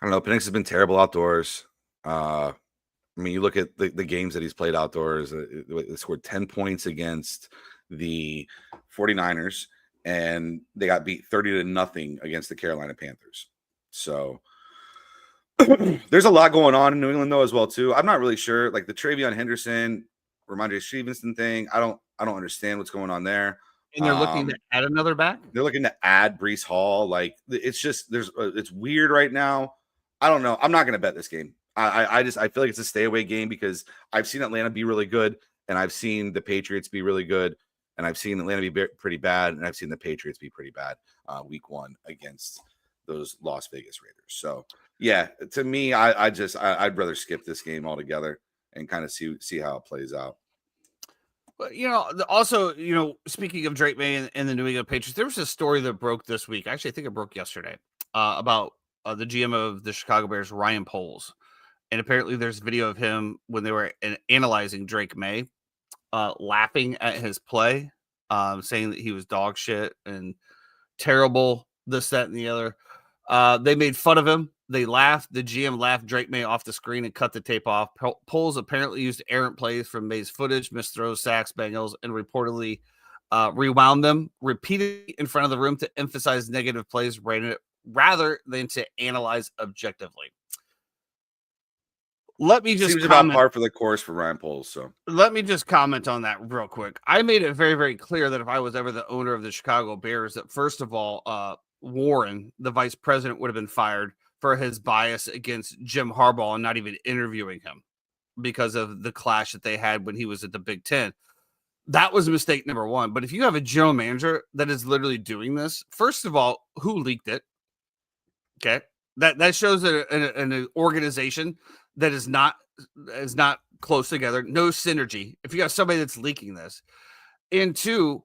don't know. Penix has been terrible outdoors. I mean, you look at the games that he's played outdoors. They scored 10 points against the 49ers, and they got beat 30-0 against the Carolina Panthers. So there's a lot going on in New England, though, as well, too. I'm not really sure. Like the Travion Henderson, Ramondre Stevenson thing, I don't understand what's going on there. And they're looking to add another back? They're looking to add Breece Hall. Like it's just it's weird right now. I don't know. I'm not going to bet this game. I feel like it's a stay away game because I've seen Atlanta be really good, and I've seen the Patriots be really good, and I've seen Atlanta be pretty bad, and I've seen the Patriots be pretty bad week 1 against those Las Vegas Raiders. So yeah, to me, I'd rather skip this game altogether and kind of see how it plays out. But also, speaking of Drake May and the New England Patriots, there was a story that broke this week. Actually, I think it broke yesterday about the GM of the Chicago Bears, Ryan Poles. And apparently there's video of him when they were analyzing Drake May, laughing at his play, saying that he was dog shit and terrible, this, that, and the other. They made fun of him. They laughed. The GM laughed Drake May off the screen and cut the tape off. Poles apparently used errant plays from May's footage, missed throws, sacks, bangles, and reportedly rewound them repeatedly in front of the room to emphasize negative plays rather than to analyze objectively. Let me just seems about par for the course for Ryan Poles. So let me just comment on that real quick. I made it very, very clear that if I was ever the owner of the Chicago Bears, that first of all, Warren, the vice president, would have been fired for his bias against Jim Harbaugh and not even interviewing him because of the clash that they had when he was at the Big Ten. That was mistake number 1. But if you have a general manager that is literally doing this, first of all, who leaked it? Okay. That shows an organization that is not close together, no synergy. If you have somebody that's leaking this, and 2,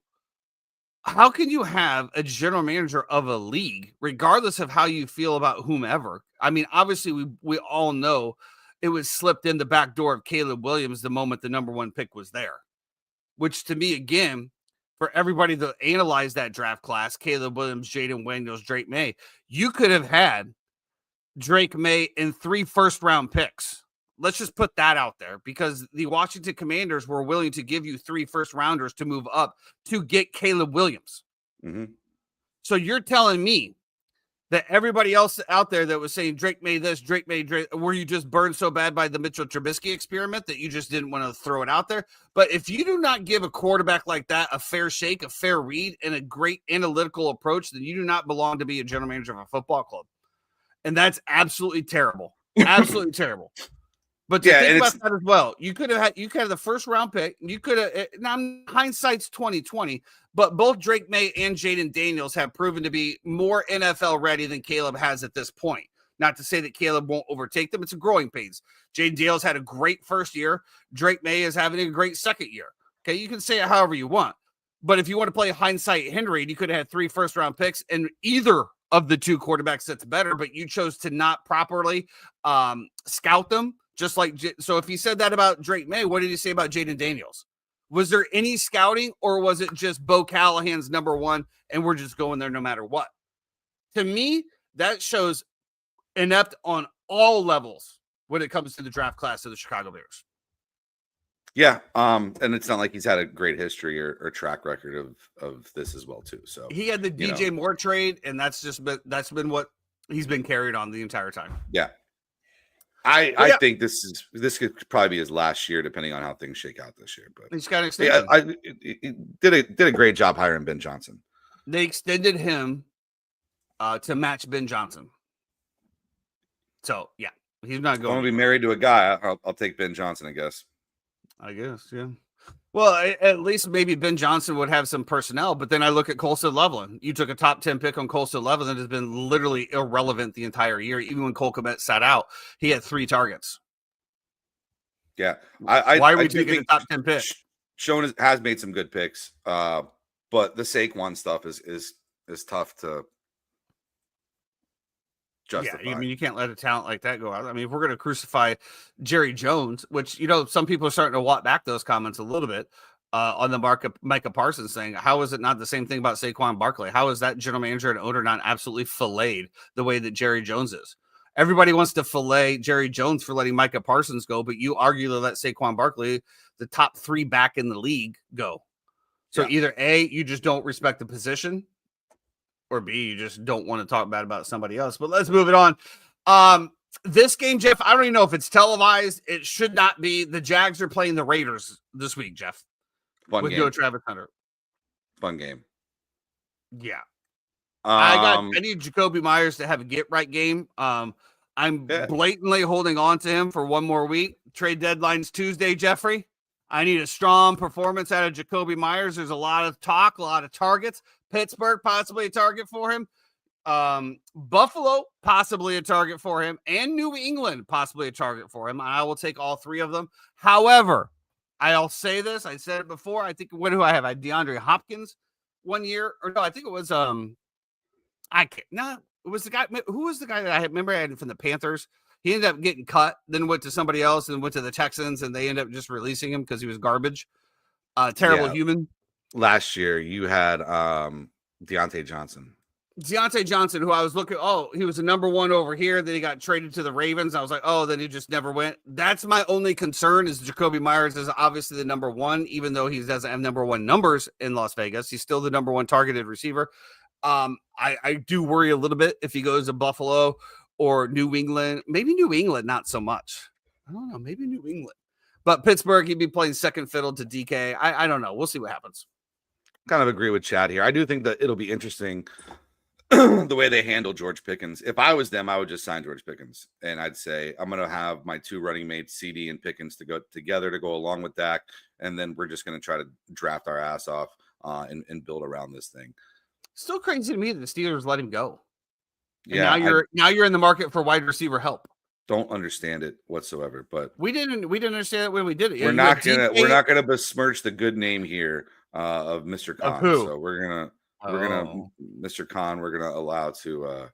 how can you have a general manager of a league, regardless of how you feel about whomever? I mean, obviously, we all know it was slipped in the back door of Caleb Williams the moment the number 1 pick was there, which to me, again, for everybody to analyze that draft class, Caleb Williams, Jaden Daniels, Drake May, you could have had Drake May in 3 first-round picks. Let's just put that out there because the Washington Commanders were willing to give you 3 first-rounders to move up to get Caleb Williams. Mm-hmm. So you're telling me that everybody else out there that was saying Drake made this, Drake made Drake, were you just burned so bad by the Mitchell Trubisky experiment that you just didn't want to throw it out there? But if you do not give a quarterback like that a fair shake, a fair read, and a great analytical approach, then you do not belong to be a general manager of a football club. And that's absolutely terrible. Absolutely terrible. But to think about that as well, you could have the first round pick. You could have, now hindsight's 2020, but both Drake May and Jaden Daniels have proven to be more NFL ready than Caleb has at this point. Not to say that Caleb won't overtake them. It's a growing pains. Jaden Daniels had a great first year. Drake May is having a great second year. Okay, you can say it however you want. But if you want to play hindsight Henry, you could have had 3 first round picks and either of the 2 quarterbacks that's better, but you chose to not properly scout them. Just like, so if he said that about Drake May, what did he say about Jaden Daniels? Was there any scouting, or was it just Bo Callahan's number 1 and we're just going there no matter what? To me, that shows inept on all levels when it comes to the draft class of the Chicago Bears. Yeah, and it's not like he's had a great history or track record of this as well too. So he had the DJ Moore trade, and that's been what he's been carried on the entire time. Yeah. I think this could probably be his last year, depending on how things shake out this year. But he's got an extension. Yeah, did a great job hiring Ben Johnson. They extended him to match Ben Johnson. So yeah, he's not going to be married to a guy. I'll take Ben Johnson, I guess. Yeah. Well, at least maybe Ben Johnson would have some personnel, but then I look at Colston Loveland. You took a top 10 pick on Colston Loveland that has been literally irrelevant the entire year. Even when Cole Kmet sat out, he had 3 targets. Yeah. Why are we picking a top 10 pick? Schoen has made some good picks, but the Saquon stuff is tough to justify. Yeah, I mean, you can't let a talent like that go out. I mean, if we're going to crucify Jerry Jones, which, some people are starting to walk back those comments a little bit on the Micah Parsons saying, how is it not the same thing about Saquon Barkley? How is that general manager and owner not absolutely filleted the way that Jerry Jones is? Everybody wants to fillet Jerry Jones for letting Micah Parsons go, but you arguably let Saquon Barkley, the top 3 back in the league, go. So either A, you just don't respect the position, or B, you just don't want to talk bad about somebody else. But let's move it on. This game, Jeff, I don't even know if it's televised. It should not be. The Jags are playing the Raiders this week, Jeff. Fun with game. Joe Travis Hunter. Fun game. Yeah. I need Jacoby Myers to have a get-right game. I'm blatantly holding on to him for one more week. Trade deadline's Tuesday, Jeffrey. I need a strong performance out of Jacoby Myers. There's a lot of talk, a lot of targets. Pittsburgh, possibly a target for him. Buffalo, possibly a target for him. And New England, possibly a target for him. I will take all 3 of them. However, I'll say this. I said it before. I think, what do I have? I had DeAndre Hopkins one year. Or no, I think it was, it was the guy. Who was the guy that I remember I had from the Panthers? He ended up getting cut, then went to somebody else and went to the Texans, and they ended up just releasing him because he was garbage. Terrible human. Last year, you had Deontay Johnson. Deontay Johnson, who I was looking, he was the number 1 over here. Then he got traded to the Ravens. I was like, then he just never went. That's my only concern is Jacoby Myers is obviously the number 1, even though he doesn't have number 1 numbers in Las Vegas. He's still the number 1 targeted receiver. I do worry a little bit if he goes to Buffalo or New England. Maybe New England, not so much. I don't know. Maybe New England. But Pittsburgh, he'd be playing second fiddle to DK. I don't know. We'll see what happens. Kind of agree with Chad here. I do think that it'll be interesting the way they handle George Pickens. If I was them, I would just sign George Pickens. And I'd say, I'm going to have my 2 running mates, CD and Pickens, to go together to go along with Dak. And then we're just going to try to draft our ass off and build around this thing. Still crazy to me that the Steelers let him go. And yeah. Now you're in the market for wide receiver help. Don't understand it whatsoever, but we didn't understand it when we did it. We're not gonna besmirch the good name here of Mr. Khan. So we're gonna Mr. Khan, we're gonna allow to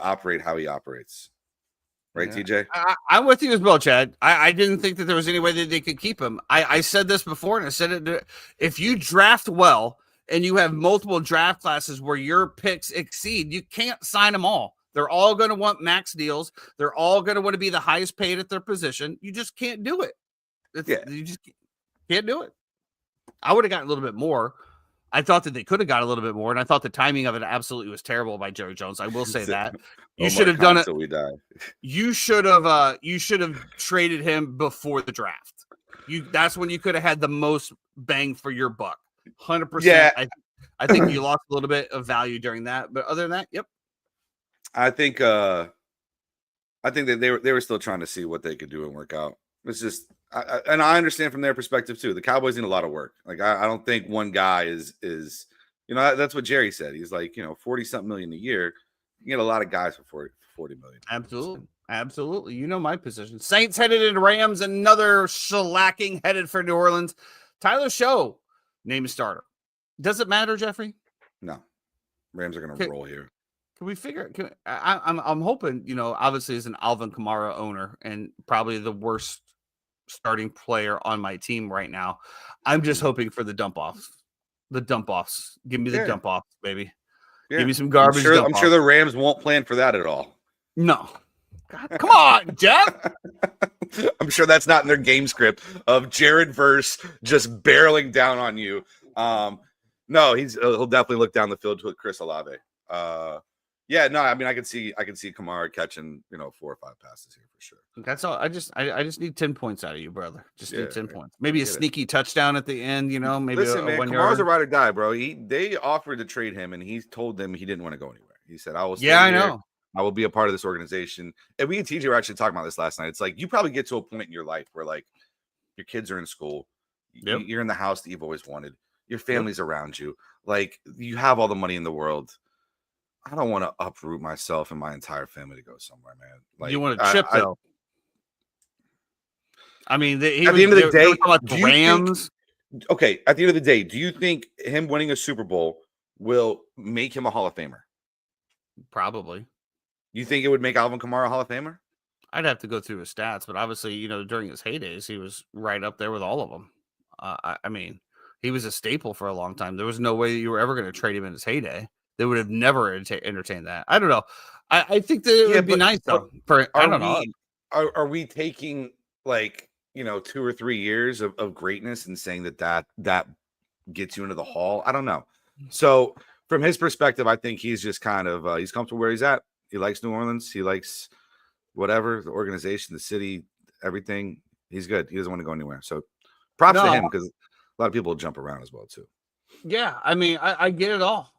operate how he operates. Right, TJ? I'm with you as well, Chad. I didn't think that there was any way that they could keep him. I said this before, and I said it. If you draft well and you have multiple draft classes where your picks exceed, you can't sign them all. They're all going to want max deals. They're all going to want to be the highest paid at their position. You just can't do it. You just can't do it. I would have gotten a little bit more. I thought that they could have got a little bit more, and I thought the timing of it absolutely was terrible by Jerry Jones. I will say that. You should have done it. Till we die. You should have traded him before the draft. That's when you could have had the most bang for your buck. 100%. Yeah. I think you lost a little bit of value during that, but other than that, yep. I think that they were still trying to see what they could do and work out. It's just, and I understand from their perspective too. The Cowboys need a lot of work. Like I don't think one guy is that's what Jerry said. He's like 40-something million a year. You get a lot of guys for 40 million. Absolutely. You know my position. Saints headed into Rams. Another shellacking headed for New Orleans. Tyler Show named starter. Does it matter, Jeffrey? No, Rams are going to roll here. Can we figure? I'm hoping. Obviously, as an Alvin Kamara owner and probably the worst starting player on my team right now, I'm just hoping for the dump offs. The dump offs. Give me the dump offs, baby. Yeah. Give me some garbage. I'm sure the Rams won't plan for that at all. No. God, come on, Jeff. I'm sure that's not in their game script of Jared Verse just barreling down on you. No, he'll definitely look down the field with Chris Olave. Yeah, no, I mean I can see Kamara catching 4 or 5 passes here for sure. That's all. I just need 10 points out of you, brother. Just need 10 points. Maybe a sneaky touchdown at the end. Maybe listen, man. Kamara's a ride or die, bro. They offered to trade him, and he told them he didn't want to go anywhere. He said, "I will." Stay I here. know. I will be a part of this organization. And we and TJ were actually talking about this last night. It's like you probably get to a point in your life where like your kids are in school, you're in the house that you've always wanted, your family's around you, like you have all the money in the world. I don't want to uproot myself and my entire family to go somewhere, man. Like you want to chip though. I mean, at the end of the day, the Rams. Okay, at the end of the day, do you think him winning a Super Bowl will make him a Hall of Famer? Probably. You think it would make Alvin Kamara a Hall of Famer? I'd have to go through his stats, but obviously, during his heydays, he was right up there with all of them. I mean, he was a staple for a long time. There was no way that you were ever going to trade him in his heyday. They would have never entertained that. I don't know. I think that it would be nice though. I don't know. Are we taking like 2 or 3 years of greatness and saying that gets you into the Hall? I don't know. So from his perspective, I think he's just kind of he's comfortable where he's at. He likes New Orleans. He likes whatever, the organization, the city, everything. He's good. He doesn't want to go anywhere. So props to him because a lot of people will jump around as well too. Yeah, I mean, I get it all.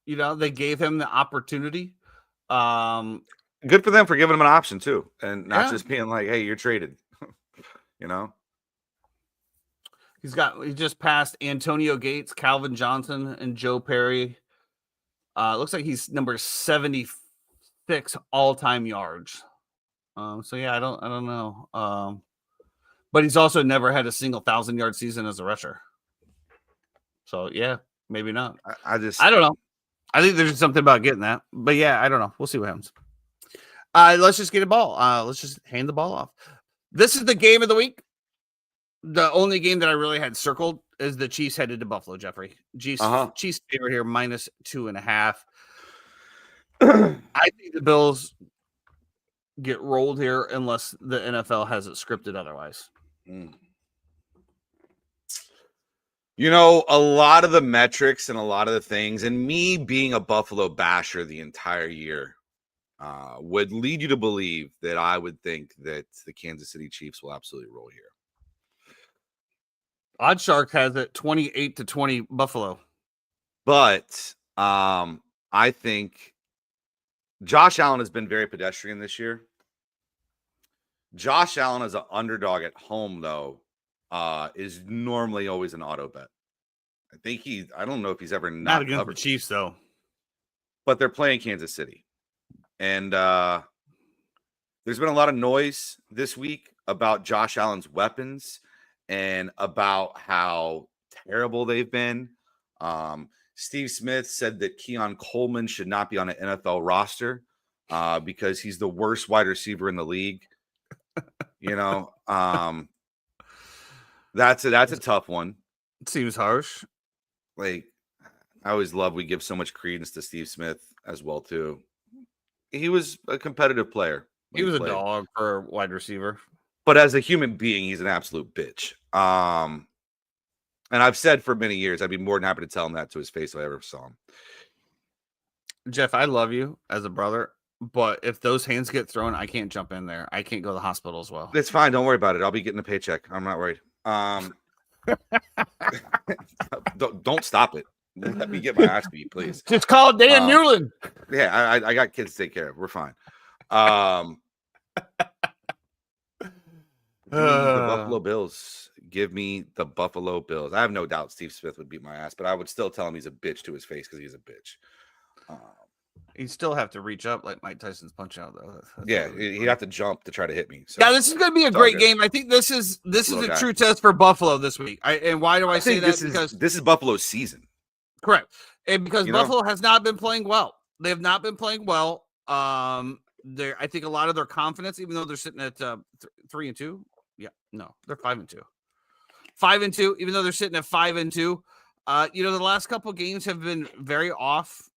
They gave him the opportunity. Good for them for giving him an option too, and not just being like, "Hey, you're traded." He just passed Antonio Gates, Calvin Johnson, and Joe Perry. Looks like he's number 76 all-time yards. So yeah, I don't know. But he's also never had a single 1,000-yard season as a rusher. So yeah, maybe not. I don't know. I think there's something about getting that. But yeah, I don't know. We'll see what happens. Let's just get a ball. Let's just hand the ball off. This is the game of the week. The only game that I really had circled is the Chiefs headed to Buffalo, Jeffrey. Chiefs favorite here, -2.5. I think the Bills get rolled here unless the NFL has it scripted otherwise. A lot of the metrics and a lot of the things, and me being a Buffalo basher the entire year, would lead you to believe that I would think that the Kansas City Chiefs will absolutely roll here. OddsShark has it 28-20 Buffalo. But I think Josh Allen has been very pedestrian this year. Josh Allen as an underdog at home, though, is normally always an auto bet. I don't know if he's ever not against the Chiefs, though. But they're playing Kansas City. And there's been a lot of noise this week about Josh Allen's weapons and about how terrible they've been. Steve Smith said that Keon Coleman should not be on an NFL roster because he's the worst wide receiver in the league. That's a tough one. It seems harsh. Like, I always love we give so much credence to Steve Smith as well too. He was a competitive player. He was a dog for a wide receiver. But as a human being, he's an absolute bitch. And I've said for many years, I'd be more than happy to tell him that to his face if I ever saw him. Jeff, I love you as a brother, but if those hands get thrown, I can't jump in there. I can't go to the hospital as well. It's fine. Don't worry about it. I'll be getting a paycheck. I'm not worried. Don't stop it. Let me get my ass beat, please. Just call Dan Newland. Yeah, I got kids to take care of. We're fine. The Buffalo Bills. Give me the Buffalo Bills. I have no doubt Steve Smith would beat my ass, but I would still tell him he's a bitch to his face because he's a bitch. He'd still have to reach up like Mike Tyson's punch out, though. That's he'd have to jump to try to hit me. So. Yeah, this is going to be a great game. I think this is a true test for Buffalo this week. And why do I say that? Because this is Buffalo's season. Correct, and because Buffalo has not been playing well. They have not been playing well. I think a lot of their confidence, even though they're sitting at 3-2. Yeah, no, they're 5-2. 5-2, even though they're sitting at 5-2. The last couple of games have been very off.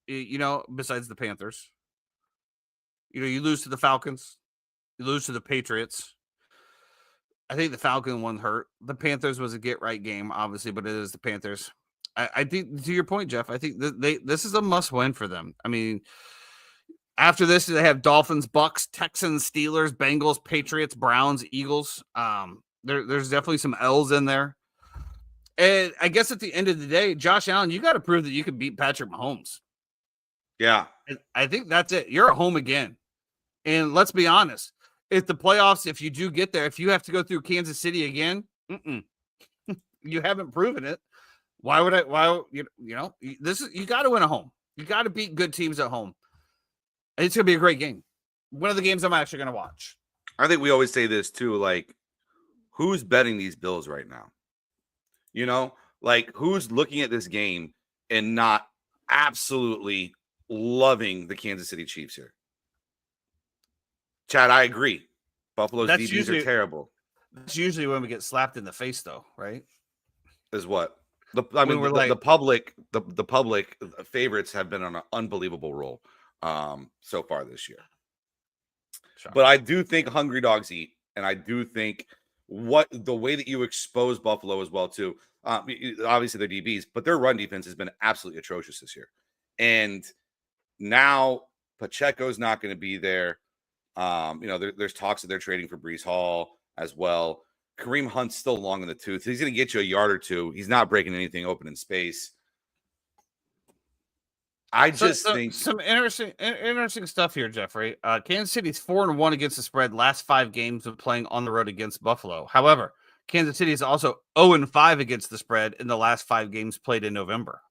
Besides the Panthers, you lose to the Falcons, you lose to the Patriots. I think the Falcon one hurt. The Panthers was a get right game, obviously, but it is the Panthers. I think to your point, Jeff, I think this is a must win for them. I mean, after this, they have Dolphins, Bucks, Texans, Steelers, Bengals, Patriots, Browns, Eagles. There's definitely some L's in there. And I guess at the end of the day, Josh Allen, you got to prove that you can beat Patrick Mahomes. Yeah. I think that's it. You're at home again. And let's be honest. If the playoffs, if you do get there, if you have to go through Kansas City again, you haven't proven it. You got to win at home. You got to beat good teams at home. And it's going to be a great game. One of the games I'm actually going to watch. I think we always say this too, like, who's betting these Bills right now? Who's looking at this game and not absolutely loving the Kansas City Chiefs here? Chad, I agree. Buffalo's DBs are terrible. That's usually when we get slapped in the face, though, right? Is what? The public favorites have been on an unbelievable roll so far this year. Sure. But I do think hungry dogs eat, and I do think the way that you expose Buffalo as well too. Obviously they're DBs, but their run defense has been absolutely atrocious this year. And now Pacheco's not going to be there. There's talks that they're trading for Breece Hall as well. Kareem Hunt's still long in the tooth. He's going to get you a yard or two. He's not breaking anything open in space. I just think some interesting stuff here, Jeffrey. Kansas City's 4-1 against the spread last 5 games of playing on the road against Buffalo. However, Kansas City is also 0-5 against the spread in the last 5 games played in November.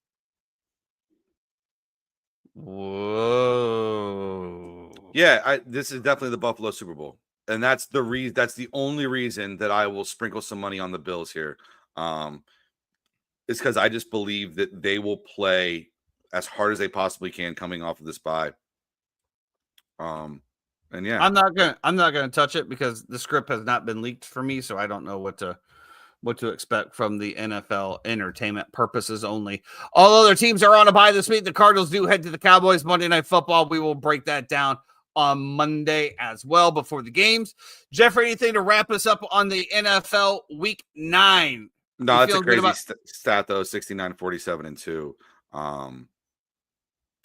Whoa. Yeah, this is definitely the Buffalo Super Bowl. And that's the only reason that I will sprinkle some money on the Bills here. It's because I just believe that they will play as hard as they possibly can coming off of this bye. And yeah, I'm not gonna touch it because the script has not been leaked for me, so I don't know what to expect from the NFL entertainment purposes only. All other teams are on a bye this week. The Cardinals do head to the Cowboys Monday Night Football. We will break that down on Monday as well before the games. Jeffrey, anything to wrap us up on the NFL Week 9? No, that's a crazy stat though. 69-47-2.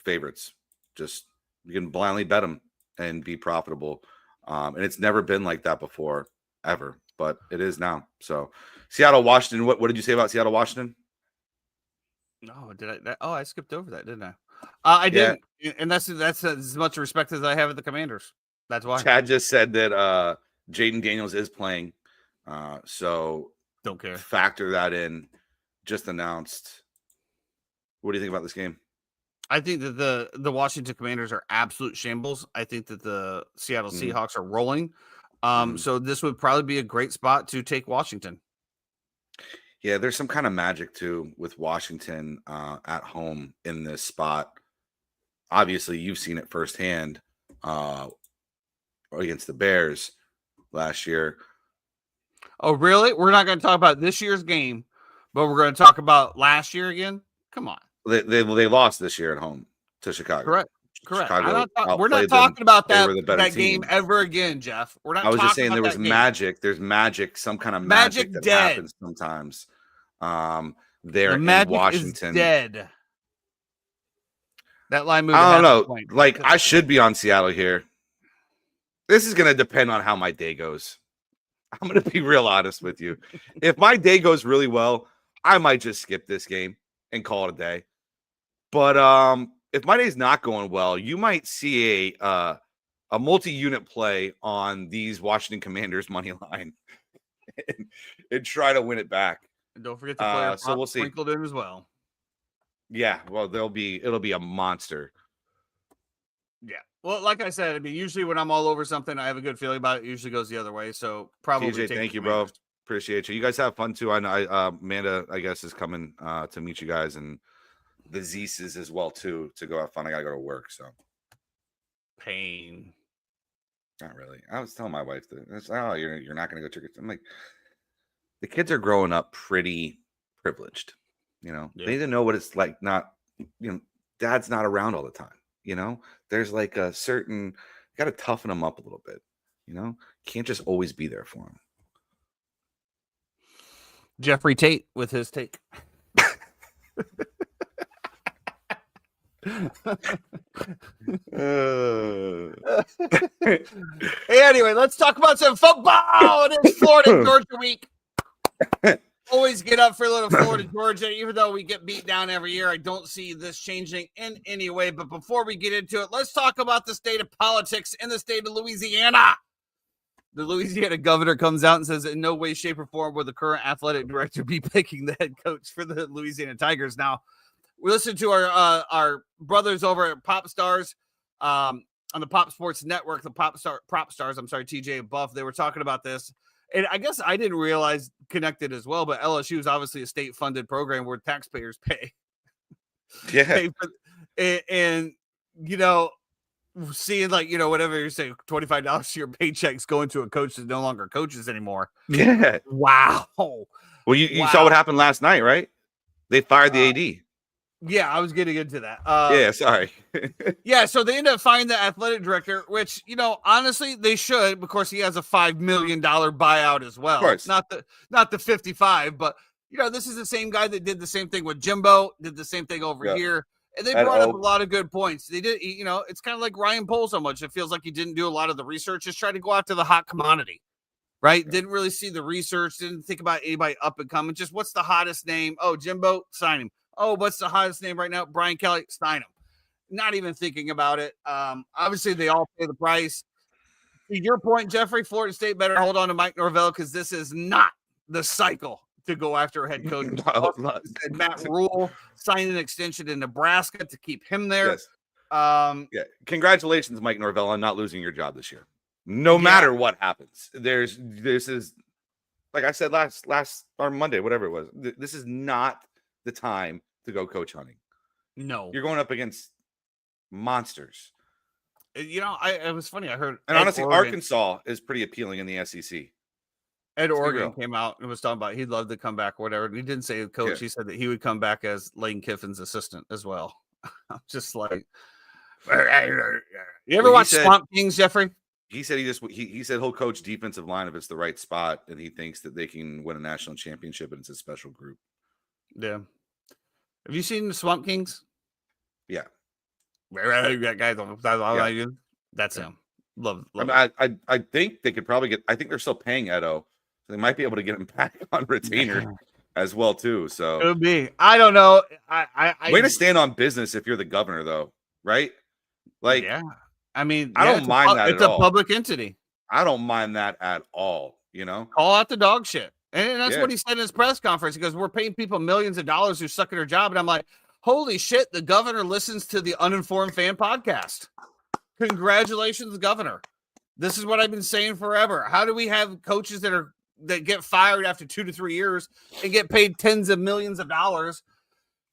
Favorites. Just you can blindly bet them and be profitable. And it's never been like that before, ever, but it is now. So Seattle, Washington. What did you say about Seattle, Washington? No, I skipped over that, didn't I? I didn't, and that's as much respect as I have of the Commanders. That's why. Chad just said that Jaden Daniels is playing, so don't care. Factor that in. Just announced. What do you think about this game? I think that the Washington Commanders are absolute shambles. I think that the Seattle Seahawks are rolling. So this would probably be a great spot to take Washington. Yeah, there's some kind of magic too with Washington at home in this spot. Obviously, you've seen it firsthand against the Bears last year. Oh, really? We're not going to talk about this year's game, but we're going to talk about last year again? Come on. They lost this year at home to Chicago. Correct. Chicago we're not talking about that game ever again, Jeff. We're not. I was just saying there was magic. There's magic, some kind of magic that happens sometimes. there The in Magic Washington. is dead. That line moved. I don't know. Point. Like, I should be on Seattle here. This is going to depend on how my day goes. I'm going to be real honest with you. If my day goes really well, I might just skip this game and call it a day. But if my day's not going well, you might see a multi-unit play on these Washington Commanders money line and try to win it back. And don't forget the player so we'll see. Sprinkled in as well. Yeah, well, it'll be a monster. Yeah. Well, like I said, I mean, usually when I'm all over something, I have a good feeling about it. It usually goes the other way. So probably. TJ, thank you, bro. Appreciate you. You guys have fun too. I know Amanda, I guess, is coming to meet you guys, and the Zeeses as well too, to go have fun. I gotta go to work, so pain. Not really. I was telling my wife that you're not gonna go trick or treat. I'm like, the kids are growing up pretty privileged. You know, they need to know what it's like. Not, dad's not around all the time. There's like a certain, you got to toughen them up a little bit. Can't just always be there for them. Jeffrey Tate with his take. Anyway, let's talk about some football. It is Florida Georgia week. Always get up for a little Florida Georgia, even though we get beat down every year. I don't see this changing in any way. But before we get into it, let's talk about the state of politics in the state of Louisiana. The Louisiana governor comes out and says in no way, shape, or form will the current athletic director be picking the head coach for the Louisiana Tigers. Now, we listened to our brothers over at Pop Stars on the Pop Sports Network, the Prop Stars, TJ and Buff. They were talking about this. And I guess I didn't realize connected as well, but LSU is obviously a state-funded program where taxpayers pay. Yeah. And seeing whatever you're saying, $25 of your paychecks going to a coach that no longer coaches anymore. Yeah. Wow. Well, you saw what happened last night, right? They fired the AD. Yeah, I was getting into that. Yeah, sorry. Yeah, so they end up finding the athletic director, which, honestly, they should. Of course, he has a $5 million buyout as well. Of course. Not the 55, but, this is the same guy that did the same thing with Jimbo, did the same thing over here. And they brought up a lot of good points. They did, it's kind of like Ryan Pohl so much. It feels like he didn't do a lot of the research, just tried to go after the hot commodity, right? Yeah. Didn't really see the research, didn't think about anybody up and coming. Just what's the hottest name? Oh, Jimbo, sign him. Oh, what's the hottest name right now? Brian Kelly, sign him. Not even thinking about it. Obviously, they all pay the price. To your point, Jeffrey, Florida State better hold on to Mike Norvell because this is not the cycle to go after a head coach. Matt Rule signed an extension in Nebraska to keep him there. Yes. Yeah. Congratulations, Mike Norvell, on not losing your job this year. No matter what happens, this is, like I said last or Monday, whatever it was. This is not the time to go coach hunting. No, you're going up against monsters. It was funny. I heard, and honestly, Arkansas is pretty appealing in the SEC. Ed Oregon came out and was talking about he'd love to come back or whatever. He didn't say coach. Yeah. He said that he would come back as Lane Kiffin's assistant as well. I'm just like, you ever watch Swamp Kings, Jeffrey? He said he said he'll coach defensive line if it's the right spot, and he thinks that they can win a national championship, and it's a special group. Yeah. Have you seen the Swamp Kings? Yeah. That guy, that's him. Love I think they could probably I think they're still paying Edo. So they might be able to get him back on retainer as well too. So it would be. I don't know. Way to stand on business if you're the governor, though, right? Like, yeah. I mean, I don't mind that. It's a public entity. I don't mind that at all. Call out the dog shit, and that's what he said in his press conference. He goes, "We're paying people millions of dollars who suck at their job," and I'm like, "Holy shit!" The governor listens to the Uninformed Fan podcast. Congratulations, governor. This is what I've been saying forever. How do we have coaches that get fired after 2 to 3 years and get paid tens of millions of dollars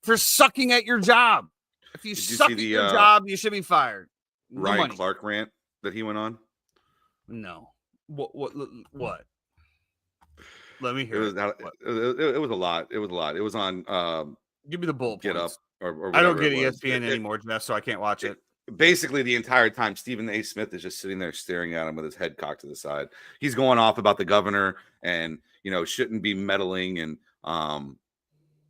for sucking at your job? If you suck at your job, you should be fired. Ryan Clark rant that he went on? No. What? Let me hear it. It was a lot. It was a lot. It was on give me the bullet Get points. Up or I don't get ESPN anymore, Jeff, so I can't watch it. Basically, the entire time, Stephen A. Smith is just sitting there staring at him with his head cocked to the side. He's going off about the governor and shouldn't be meddling and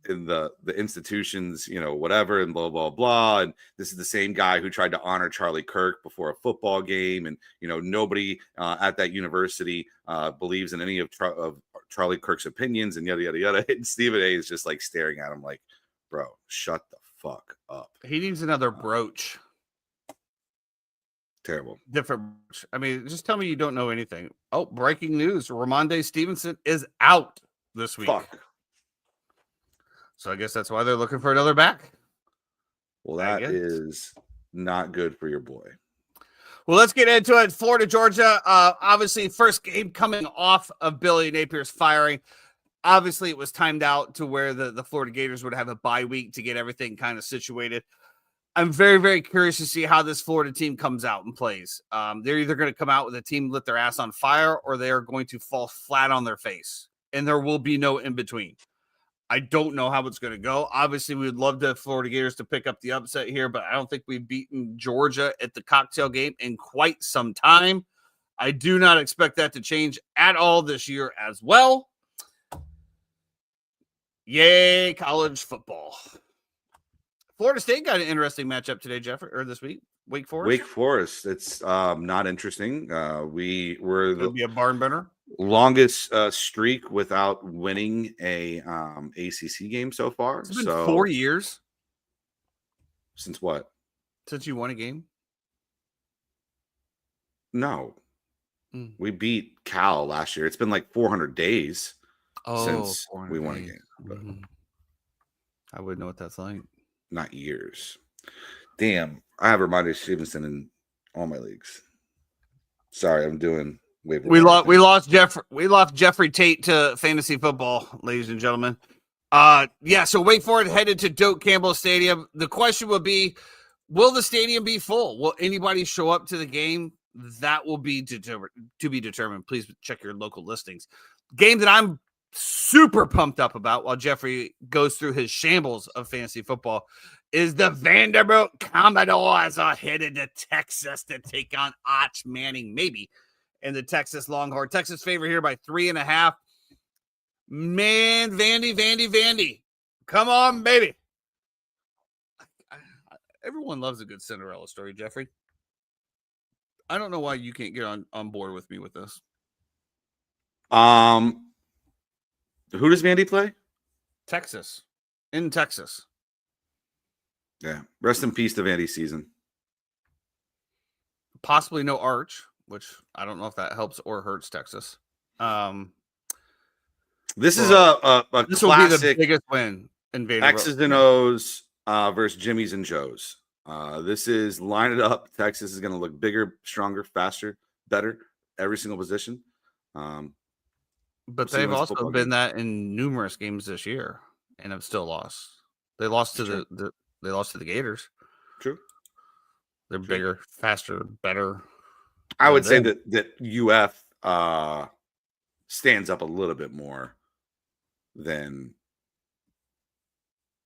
in the institutions, whatever, and blah blah blah. And this is the same guy who tried to honor Charlie Kirk before a football game, and nobody at that university believes in any of Charlie Kirk's opinions, and yada yada yada. And Stephen A is just like staring at him like, bro, shut the fuck up. He needs another brooch. Terrible. Different. I mean, just tell me you don't know anything. Oh, breaking news. Ramondre Stevenson is out this week. Fuck. So I guess that's why they're looking for another back. Well, that is not good for your boy. Well, let's get into it. Florida, Georgia. Obviously, first game coming off of Billy Napier's firing. Obviously, it was timed out to where the Florida Gators would have a bye week to get everything kind of situated. I'm very, very curious to see how this Florida team comes out and plays. They're either going to come out with a team lit their ass on fire, or they are going to fall flat on their face, and there will be no in between. I don't know how it's going to go. Obviously, we would love the Florida Gators to pick up the upset here, but I don't think we've beaten Georgia at the cocktail game in quite some time. I do not expect that to change at all this year as well. Yay, college football. Florida State got an interesting matchup today, Jeffrey, or this week. Wake Forest. Wake Forest. It's not interesting. We were It'll be a barn burner. Longest streak without winning a ACC game so far. It's been 4 years. Since what? Since you won a game? No. We beat Cal last year. It's been like 400 days since we won a game. But I wouldn't know what that's like. Not years. Damn. I have Ramondre Stevenson in all my leagues. Sorry, I'm doing waiver. We lost Jeffrey Tate to fantasy football, ladies and gentlemen. So Wake Forest headed to Doak Campbell Stadium. The question will be, will the stadium be full? Will anybody show up to the game? That will be to be determined. Please check your local listings. Game that I'm super pumped up about while Jeffrey goes through his shambles of fantasy football is the Vanderbilt Commodores are headed to Texas to take on Arch Manning, maybe, and the Texas Longhorn. Texas favorite here by 3.5. Man, Vandy. Come on, baby. Everyone loves a good Cinderella story, Jeffrey. I don't know why you can't get on board with me with this. Who does Vandy play? Texas. In Texas. Yeah. Rest in peace to Vandy season. Possibly no Arch, which I don't know if that helps or hurts Texas. This is a this classic will be the biggest win in Vanderbilt. X's and O's versus Jimmy's and Joe's. This is line it up. Texas is going to look bigger, stronger, faster, better, every single position. But they've also been that in numerous games this year and have still lost. They lost to the Gators. True. They're bigger, faster, better. I would say that UF stands up a little bit more than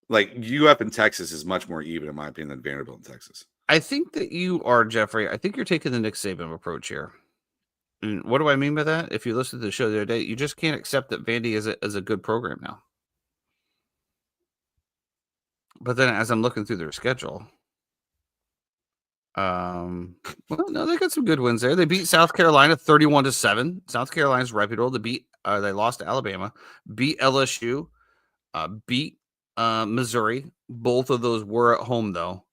like UF in Texas is much more even in my opinion than Vanderbilt in Texas. I think that you are, Jeffrey. I think you're taking the Nick Saban approach here. And what do I mean by that? If you listen to the show the other day, you just can't accept that Vandy is a good program now. But then as I'm looking through their schedule, well, no, they got some good wins there. They beat South Carolina 31-7. South Carolina's reputable. They lost to Alabama, beat LSU, beat Missouri. Both of those were at home, though.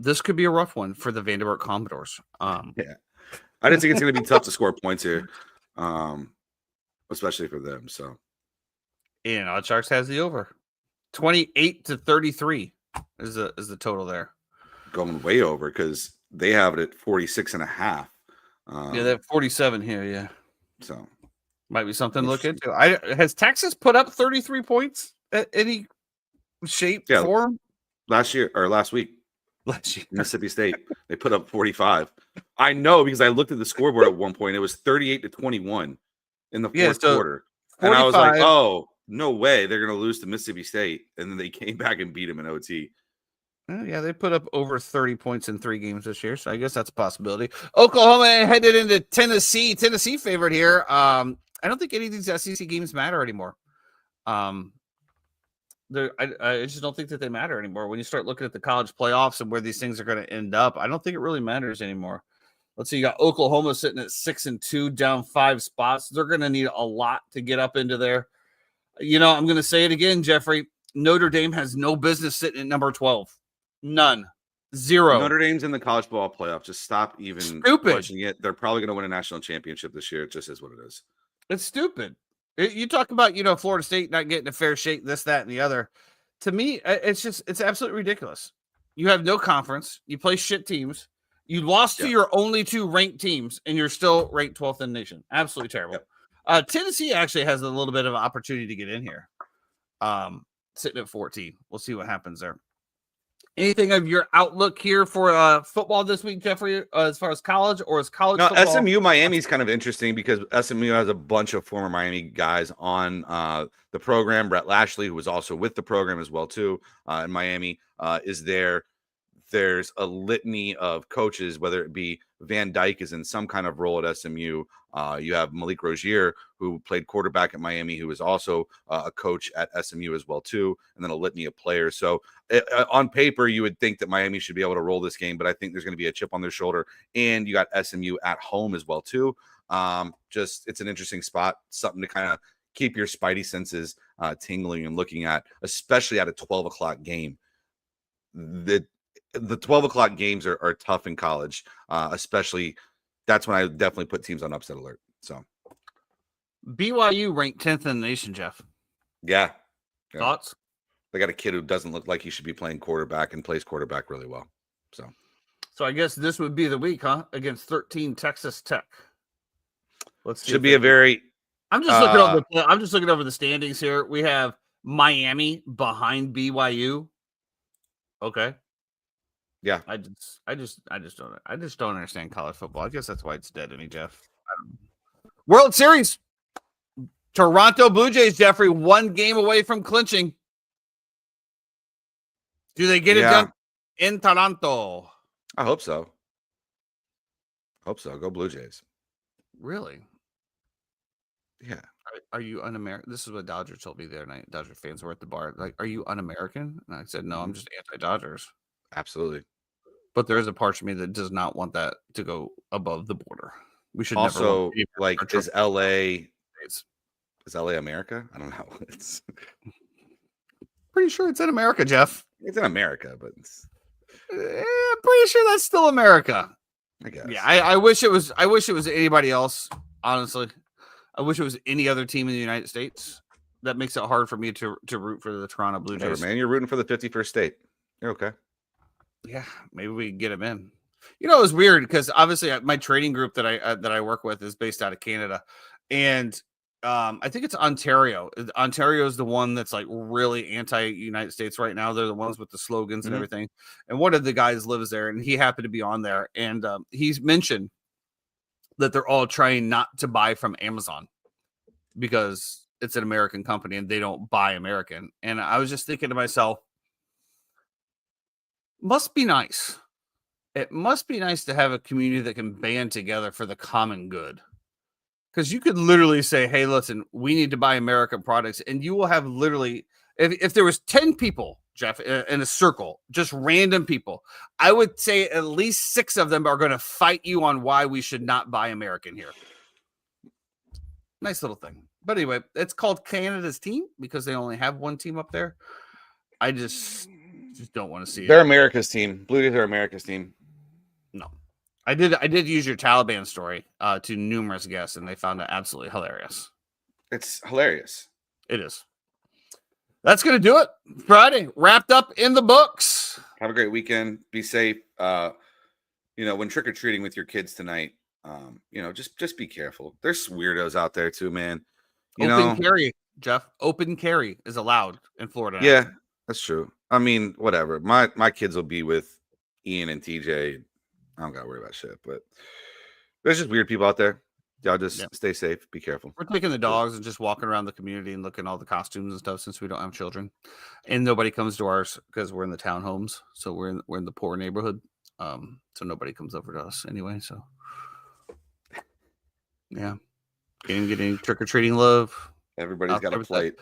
This could be a rough one for the Vanderbilt Commodores. Yeah. I didn't think it's going to be tough to score points here, especially for them. So, Odd Sharks has the over 28-33 is the total there. Going way over because they have it at 46.5. Yeah, they have 47 here. Yeah, so might be something to look into. Has Texas put up 33 points at any shape, form? Last week. Mississippi State, they put up 45. I know because I looked at the scoreboard at one point. It was 38-21 in the fourth quarter. 45. And I was like, oh, no way. They're going to lose to Mississippi State. And then they came back and beat them in OT. Yeah, they put up over 30 points in 3 games this year. So I guess that's a possibility. Oklahoma headed into Tennessee. Tennessee favorite here. I don't think any of these SEC games matter anymore. I just don't think that they matter anymore. When you start looking at the college playoffs and where these things are going to end up, I don't think it really matters anymore. Let's see, you got Oklahoma sitting at 6-2, down 5 spots. They're going to need a lot to get up into there. I'm going to say it again, Jeffrey. Notre Dame has no business sitting at number 12. None. Zero. Notre Dame's in the college football playoff. Just stop even Stupid. questioning it. They're probably going to win a national championship this year. It just is what it is. It's stupid. You talk about, Florida State not getting a fair shake, this, that, and the other. To me, it's absolutely ridiculous. You have no conference. You play shit teams. You lost to your only 2 ranked teams, and you're still ranked 12th in the nation. Absolutely terrible. Yep. Tennessee actually has a little bit of an opportunity to get in here. Sitting at 14. We'll see what happens there. Anything of your outlook here for football this week, Jeffrey, as far as college or as college football? SMU Miami is kind of interesting because SMU has a bunch of former Miami guys on the program. Brett Lashley, who was also with the program as well, too, in Miami, is there. There's a litany of coaches, whether it be Van Dyke is in some kind of role at SMU. You have Malik Rozier, who played quarterback at Miami, who is also a coach at SMU as well, too, and then a litany of players. So on paper, you would think that Miami should be able to roll this game, but I think there's going to be a chip on their shoulder. And you got SMU at home as well, too. It's an interesting spot, something to kind of keep your spidey senses tingling and looking at, especially at a 12 o'clock game. The 12 o'clock games are tough in college, especially that's when I definitely put teams on upset alert. So BYU ranked 10th in the nation, Jeff. Yeah. Thoughts? They got a kid who doesn't look like he should be playing quarterback and plays quarterback really well. So I guess this would be the week, huh? Against 13 Texas Tech. Should be a very. I'm just looking over the standings here. We have Miami behind BYU. Okay. Yeah. I just don't understand college football. I guess that's why it's dead to me, Jeff. World Series. Toronto Blue Jays, Jeffrey, 1 game away from clinching. Do they get it done in Toronto? I hope so. Go Blue Jays. Really? Yeah. Are you un-American? This is what Dodger told me the other night. Dodger fans were at the bar. Like, are you un-American? And I said, no, I'm just anti-Dodgers. Absolutely. But there is a part of me that does not want that to go above the border. We should also is LA America? I don't know. It's pretty sure it's in America, Jeff. It's in America, but I'm pretty sure that's still America. I guess. Yeah, I wish it was anybody else, honestly. I wish it was any other team in the United States. That makes it hard for me to root for the Toronto Blue Jays. Man, you're rooting for the 51st state. You're okay. Yeah, maybe we can get him in. It was weird because obviously my trading group that I work with is based out of Canada, and I think it's Ontario. Ontario is the one that's like really anti-United States right now. They're the ones with the slogans and everything. And one of the guys lives there, and he happened to be on there, and he's mentioned that they're all trying not to buy from Amazon because it's an American company and they don't buy American. And I was just thinking to myself, must be nice. It must be nice to have a community that can band together for the common good. Because you could literally say, hey, listen, we need to buy American products. And you will have literally, if there was 10 people, Jeff, in a circle, just random people, I would say at least 6 of them are going to fight you on why we should not buy American here. Nice little thing. But anyway, it's called Canada's team because they only have 1 team up there. I just don't want to see They're it. America's team. Blue Jays are America's team. No. I did use your Taliban story to numerous guests, and they found it absolutely hilarious. It's hilarious. It is. That's going to do it. Friday, wrapped up in the books. Have a great weekend. Be safe. When trick-or-treating with your kids tonight, just be careful. There's weirdos out there too, man. Open carry, Jeff. Open carry is allowed in Florida now. Yeah, that's true. I mean, whatever. My kids will be with Ian and TJ. I don't gotta worry about shit, but there's just weird people out there. Y'all just stay safe. Be careful. We're taking the dogs and just walking around the community and looking at all the costumes and stuff since we don't have children, and nobody comes to ours because we're in the townhomes. So we're in the poor neighborhood. So nobody comes over to us anyway. So yeah, getting trick or treating love. Everybody's got a plate.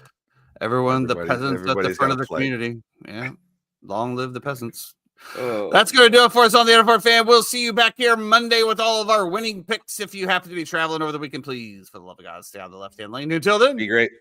Everyone, the Everybody's- peasants at the everybody's front of gotta the play. community. Yeah. Long live the peasants. Oh. That's going to do it for us on the Interport Fan. We'll see you back here Monday with all of our winning picks. If you happen to be traveling over the weekend, please, for the love of God, stay on the left-hand lane. Until then, Be great.